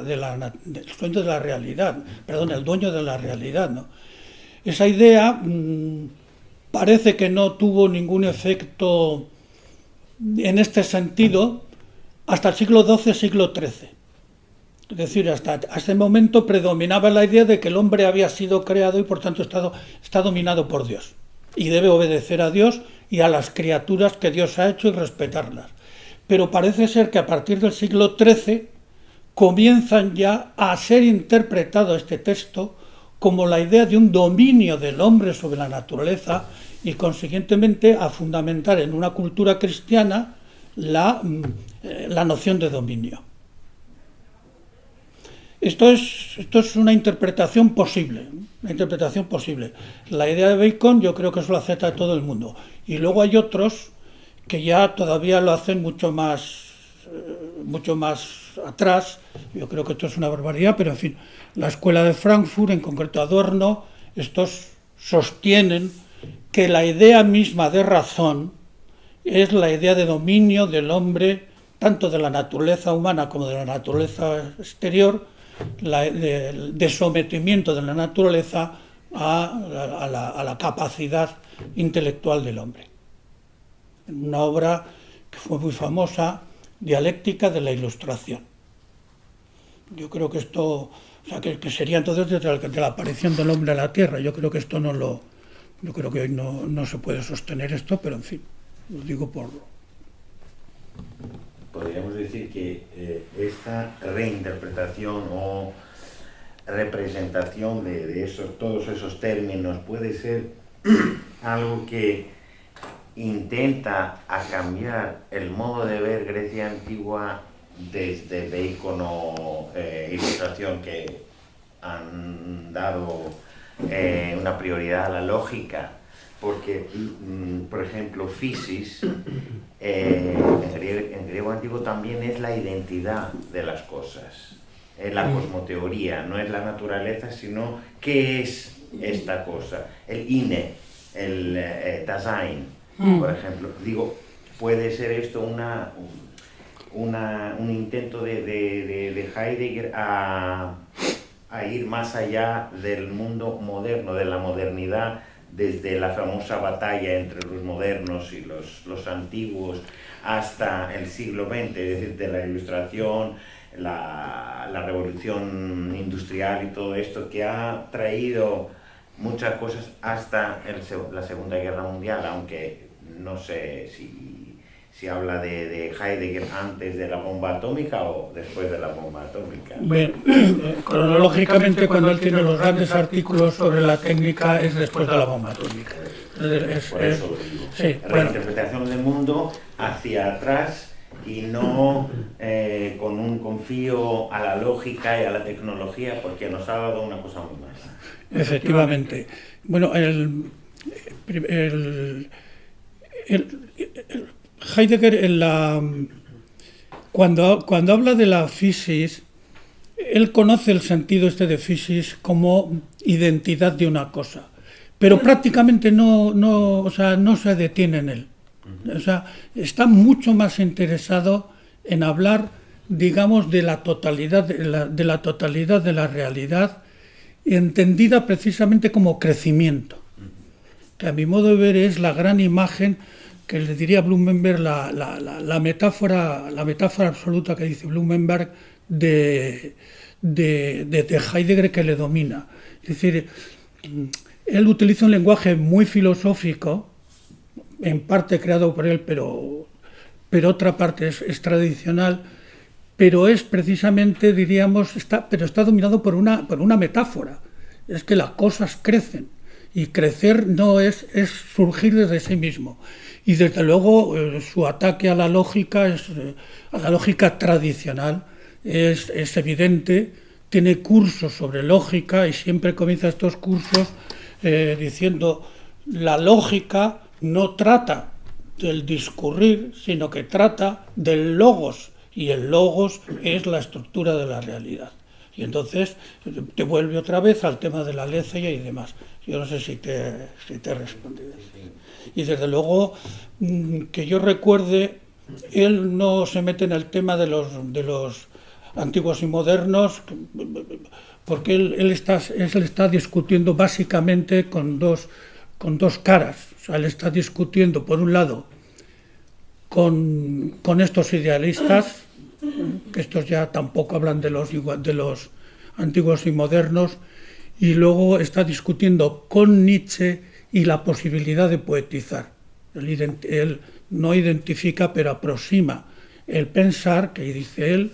realidad, perdón, el dueño de la realidad, ¿no? Esa idea parece que no tuvo ningún efecto en este sentido hasta el siglo XII, siglo XIII. Es decir, hasta ese momento predominaba la idea de que el hombre había sido creado y por tanto está dominado por Dios y debe obedecer a Dios y a las criaturas que Dios ha hecho y respetarlas. pero parece ser que a partir del siglo XIII comienzan ya a ser interpretado este texto como la idea de un dominio del hombre sobre la naturaleza y consiguientemente a fundamentar en una cultura cristiana la noción de dominio. Esto es una interpretación posible, La idea de Bacon yo creo que eso lo acepta todo el mundo. Y luego hay otros que ya todavía lo hacen mucho más atrás. Yo creo que esto es una barbaridad, pero en fin, la escuela de Frankfurt, en concreto Adorno, estos sostienen que la idea misma de razón es la idea de dominio del hombre, tanto de la naturaleza humana como de la naturaleza exterior, de sometimiento de la naturaleza a la capacidad intelectual del hombre. En una obra que fue muy famosa, Dialéctica de la Ilustración. Yo creo que esto, o sea, que sería entonces desde la aparición del hombre a la Tierra. Yo creo que esto yo creo que hoy no se puede sostener esto, pero en fin, lo digo por... Podríamos decir que esta reinterpretación o representación de todos esos términos puede ser algo que intenta a cambiar el modo de ver Grecia antigua desde Bacon o Ilustración, que han dado una prioridad a la lógica, porque, por ejemplo, physis en griego antiguo también es la identidad de las cosas, es la cosmoteoría, no es la naturaleza, sino qué es esta cosa, el ine, el Dasein, por ejemplo. Digo, puede ser esto un intento de Heidegger a ir más allá del mundo moderno, de la modernidad, desde la famosa batalla entre los modernos y los antiguos hasta el siglo XX, es decir, de la Ilustración, la revolución industrial y todo esto, que ha traído muchas cosas hasta la Segunda Guerra Mundial, aunque no sé si habla de Heidegger antes de la bomba atómica o después de la bomba atómica. Bueno, cronológicamente, cuando él tiene los grandes artículos sobre la técnica es después de la bomba atómica. Por eso lo digo. Sí, reinterpretación del mundo hacia atrás y no con un confío a la lógica y a la tecnología, porque nos ha dado una cosa muy mala. Efectivamente. Bueno, Heidegger, cuando habla de la physis, él conoce el sentido de physis como identidad de una cosa, pero prácticamente no se detiene en él. O sea, está mucho más interesado en hablar, digamos, de la totalidad de la realidad, entendida precisamente como crecimiento, que a mi modo de ver es la gran imagen que le diría Blumenberg, la metáfora absoluta que dice Blumenberg de Heidegger, que le domina. Es decir, él utiliza un lenguaje muy filosófico, en parte creado por él, pero otra parte es tradicional, pero es precisamente, diríamos, está dominado por una metáfora. Es que las cosas crecen, y crecer no es surgir desde sí mismo. Y desde luego su ataque a la lógica tradicional es evidente. Tiene cursos sobre lógica y siempre comienza estos cursos diciendo: la lógica no trata del discurrir, sino que trata del logos, y el logos es la estructura de la realidad. Y entonces te vuelve otra vez al tema de la aletheia y demás. Yo no sé si te he respondido. Y desde luego, que yo recuerde, él no se mete en el tema de los antiguos y modernos, porque él está discutiendo básicamente con dos caras. O sea, él está discutiendo, por un lado, con estos idealistas, que estos ya tampoco hablan de los antiguos y modernos, y luego está discutiendo con Nietzsche y la posibilidad de poetizar. Él no identifica, pero aproxima el pensar, que dice él,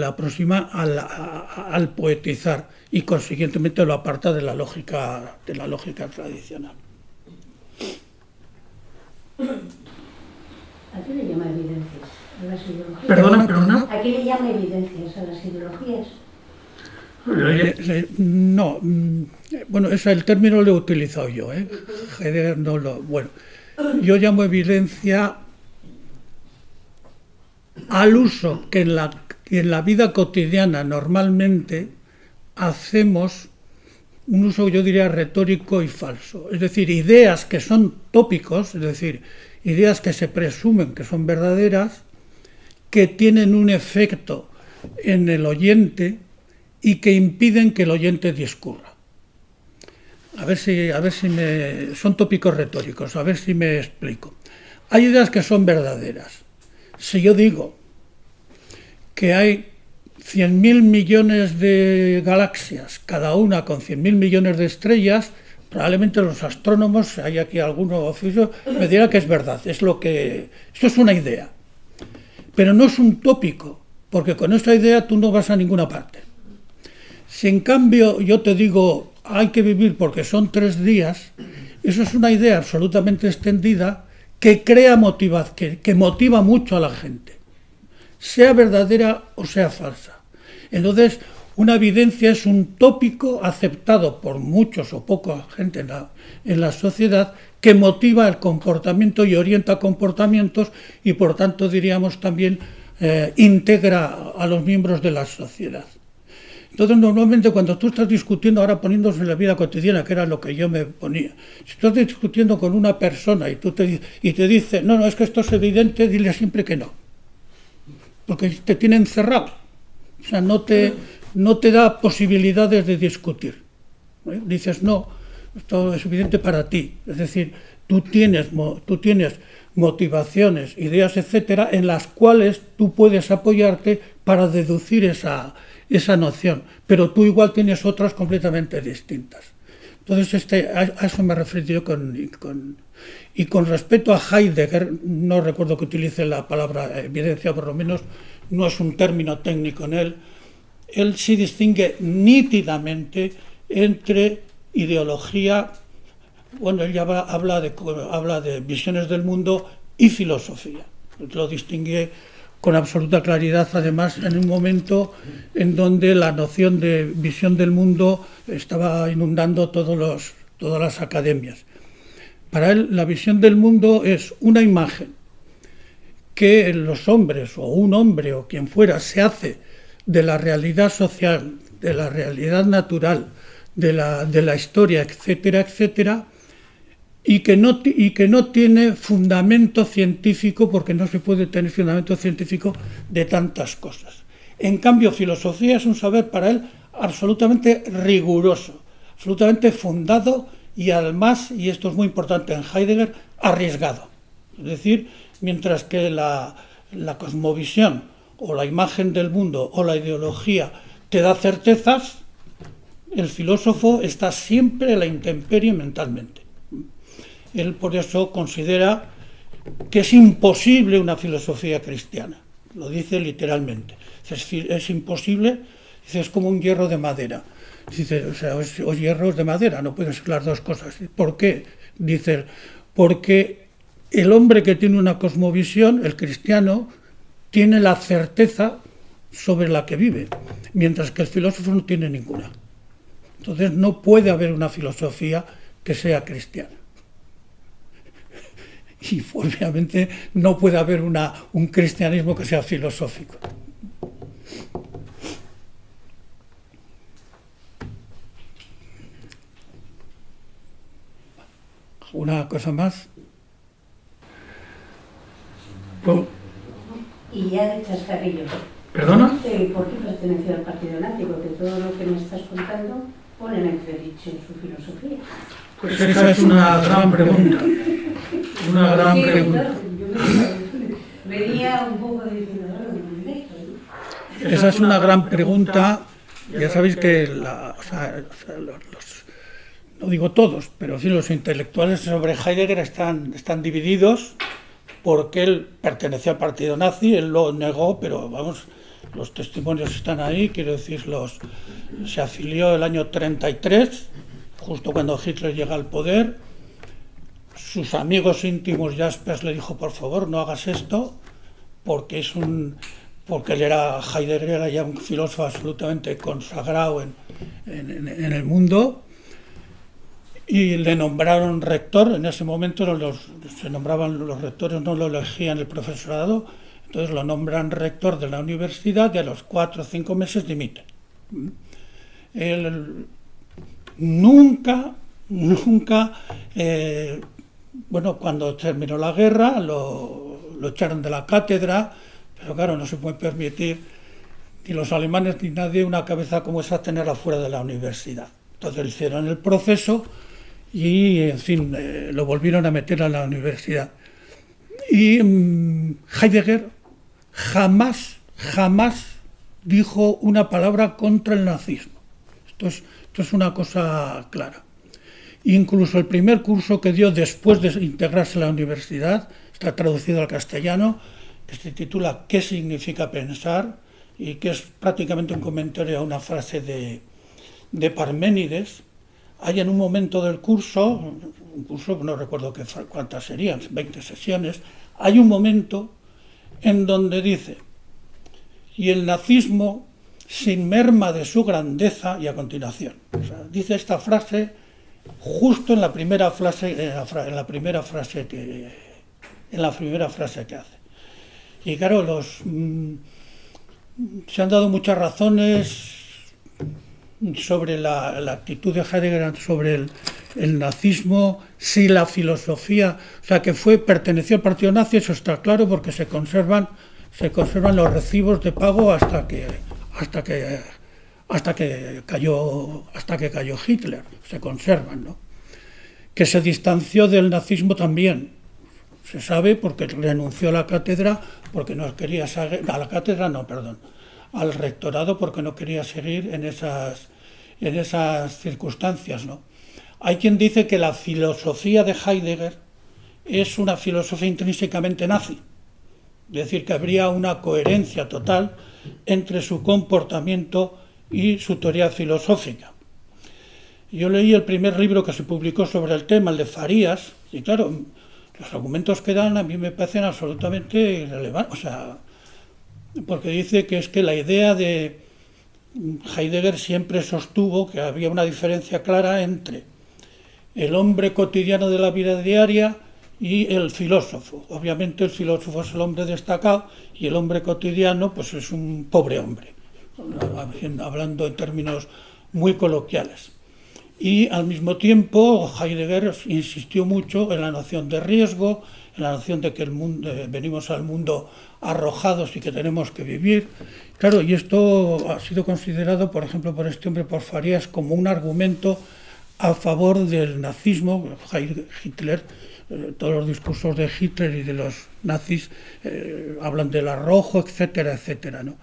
aproxima al poetizar y consiguientemente lo aparta de la lógica tradicional. ¿A qué le llama evidencias a las ideologías? Perdona. ¿A qué le llama evidencias a las ideologías? No, bueno, el término lo he utilizado yo, Heidegger no lo... Bueno, yo llamo evidencia al uso que en la vida cotidiana normalmente hacemos, un uso yo diría retórico y falso, es decir, ideas que son tópicos, es decir, ideas que se presumen que son verdaderas, que tienen un efecto en el oyente y que impiden que el oyente discurra. Son tópicos retóricos, a ver si me explico. Hay ideas que son verdaderas. Si yo digo que hay 100.000 millones de galaxias, cada una con 100.000 millones de estrellas, probablemente los astrónomos, hay aquí alguno oficio, me dirá que es verdad, esto es una idea. Pero no es un tópico, porque con esta idea tú no vas a ninguna parte. Si en cambio yo te digo hay que vivir porque son 3 días, eso es una idea absolutamente extendida que crea que motiva mucho a la gente, sea verdadera o sea falsa. Entonces, una evidencia es un tópico aceptado por muchos o poca gente en la sociedad que motiva el comportamiento y orienta comportamientos y por tanto diríamos también integra a los miembros de la sociedad. Entonces, normalmente cuando tú estás discutiendo, ahora poniéndose en la vida cotidiana, que era lo que yo me ponía, si tú estás discutiendo con una persona y te dice, no, es que esto es evidente, dile siempre que no. Porque te tiene encerrado. O sea, no te da posibilidades de discutir. Dices, no, esto es evidente para ti. Es decir, tú tienes motivaciones, ideas, etcétera, en las cuales tú puedes apoyarte para deducir esa noción, pero tú igual tienes otras completamente distintas. Entonces, a eso me refiero yo y con respecto a Heidegger, no recuerdo que utilice la palabra evidencia, por lo menos no es un término técnico en él. Él sí distingue nítidamente entre ideología, bueno, él ya habla de visiones del mundo y filosofía. Lo distingue con absoluta claridad, además, en un momento en donde la noción de visión del mundo estaba inundando todas las academias. Para él, la visión del mundo es una imagen que los hombres, o un hombre, o quien fuera, se hace de la realidad social, de la realidad natural, de la historia, etcétera, etcétera, y que no tiene fundamento científico, porque no se puede tener fundamento científico de tantas cosas. En cambio, filosofía es un saber para él absolutamente riguroso, absolutamente fundado y además, y esto es muy importante en Heidegger, arriesgado. Es decir, mientras que la cosmovisión o la imagen del mundo o la ideología te da certezas, el filósofo está siempre a la intemperie mentalmente. Él por eso considera que es imposible una filosofía cristiana, lo dice literalmente. Es imposible, dice, es como un hierro de madera. Dice, o sea, o hierros de madera, no pueden ser las dos cosas. ¿Por qué? Dice, porque el hombre que tiene una cosmovisión, el cristiano, tiene la certeza sobre la que vive, mientras que el filósofo no tiene ninguna. Entonces no puede haber una filosofía que sea cristiana. Y obviamente no puede haber un cristianismo que sea filosófico. ¿Una cosa más? Y ya de chascarrillo. ¿Perdona? ¿Por qué perteneció al partido nazi? Porque todo lo que me estás contando pone en entredicho su filosofía. Pues esa es una gran pregunta. Una gran pregunta. Venía un poco de... Esa es una gran pregunta. Ya sabéis que no digo todos, pero sí los intelectuales sobre Heidegger están divididos porque él pertenecía al partido nazi, él lo negó, pero vamos, los testimonios están ahí, quiero decir, se afilió el año 33, justo cuando Hitler llega al poder. Sus amigos íntimos, Jaspers, le dijo, por favor, no hagas esto, porque Heidegger era ya un filósofo absolutamente consagrado en el mundo, y le nombraron rector. En ese momento se nombraban los rectores, no lo elegían el profesorado, entonces lo nombran rector de la universidad y a los 4 o 5 meses dimite. Él nunca, bueno, cuando terminó la guerra lo echaron de la cátedra, pero claro, no se puede permitir ni los alemanes ni nadie una cabeza como esa tenerla fuera de la universidad. Entonces le hicieron el proceso y, en fin, lo volvieron a meter a la universidad. Y Heidegger jamás dijo una palabra contra el nazismo. Esto es una cosa clara. Incluso el primer curso que dio después de integrarse a la universidad, está traducido al castellano, que se titula ¿Qué significa pensar?, y que es prácticamente un comentario a una frase de Parménides. Hay en un momento del curso, no recuerdo cuántas serían, 20 sesiones, hay un momento en donde dice, y el nazismo sin merma de su grandeza, y a continuación, o sea, dice esta frase justo en la primera frase que hace. Y claro, se han dado muchas razones sobre la actitud de Heidegger sobre el nazismo, si la filosofía, o sea, que perteneció al partido nazi, eso está claro, porque se conservan los recibos de pago hasta que cayó Hitler, se conservan, ¿no? Que se distanció del nazismo también, se sabe, porque renunció a la cátedra, porque no quería seguir, al rectorado, porque no quería seguir en esas circunstancias, ¿no? Hay quien dice que la filosofía de Heidegger es una filosofía intrínsecamente nazi, es decir, que habría una coherencia total entre su comportamiento y su teoría filosófica. Yo leí el primer libro que se publicó sobre el tema, el de Farías, y claro, los argumentos que dan a mí me parecen absolutamente irrelevantes, o sea, porque dice que es que la idea de Heidegger siempre sostuvo que había una diferencia clara entre el hombre cotidiano de la vida diaria y el filósofo. Obviamente el filósofo es el hombre destacado y el hombre cotidiano pues es un pobre hombre, hablando en términos muy coloquiales. Y al mismo tiempo Heidegger insistió mucho en la noción de riesgo, en la noción de que venimos al mundo arrojados y que tenemos que vivir. Claro, y esto ha sido considerado, por ejemplo, por este hombre, por Farías, como un argumento a favor del nazismo. Hitler, todos los discursos de Hitler y de los nazis hablan del arrojo, etcétera, etcétera, ¿no?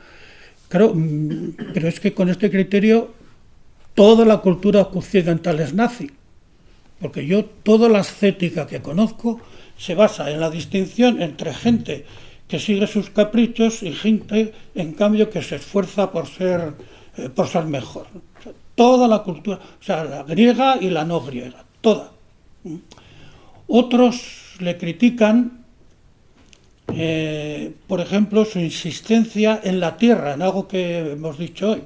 Claro, pero es que con este criterio toda la cultura occidental es nazi, porque toda la ascética que conozco se basa en la distinción entre gente que sigue sus caprichos y gente, en cambio, que se esfuerza por ser mejor. O sea, toda la cultura, o sea, la griega y la no griega, toda. Otros le critican, por ejemplo, su insistencia en la tierra, en algo que hemos dicho hoy,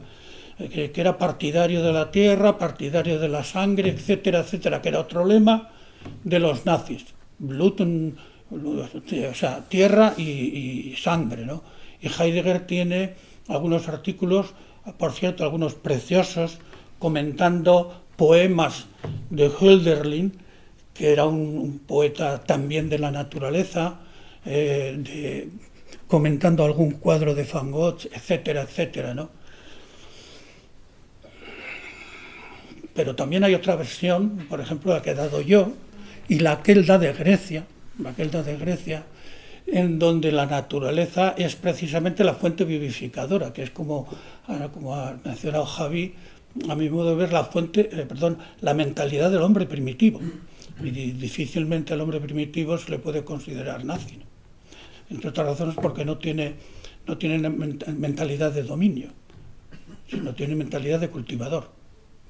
que era partidario de la tierra, partidario de la sangre, etcétera, etcétera, que era otro lema de los nazis. Blut, o sea, tierra y sangre, ¿no? Y Heidegger tiene algunos artículos, por cierto, algunos preciosos, comentando poemas de Hölderlin, que era un poeta también de la naturaleza, comentando algún cuadro de Van Gogh, etcétera, etcétera, ¿no? Pero también hay otra versión, por ejemplo, la que he dado yo, y la que él da de Grecia, en donde la naturaleza es precisamente la fuente vivificadora, que es como ha mencionado Javi, a mi modo de ver, la mentalidad del hombre primitivo. Y difícilmente al hombre primitivo se le puede considerar nazi, ¿no? entre otras razones porque no tiene mentalidad de dominio, sino tiene mentalidad de cultivador.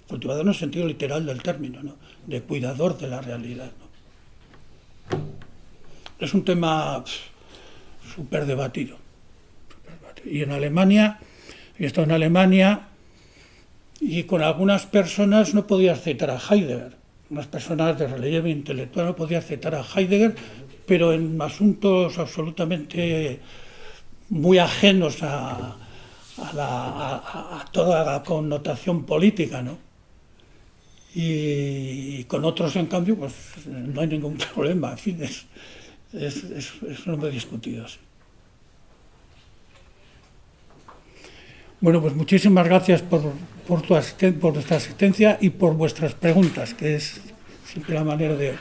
Cultivador en el sentido literal del término, ¿no? De cuidador de la realidad, ¿no? Es un tema súper debatido. Y en Alemania, he estado en Alemania y con algunas personas no podía citar a Heidegger. Unas personas de relieve intelectual no podía citar a Heidegger, pero en asuntos absolutamente muy ajenos a toda la connotación política, ¿no? Y con otros, en cambio, pues no hay ningún problema. En fin, no me he discutido así. Bueno, pues muchísimas gracias por vuestra asistencia y por vuestras preguntas, que es siempre la manera de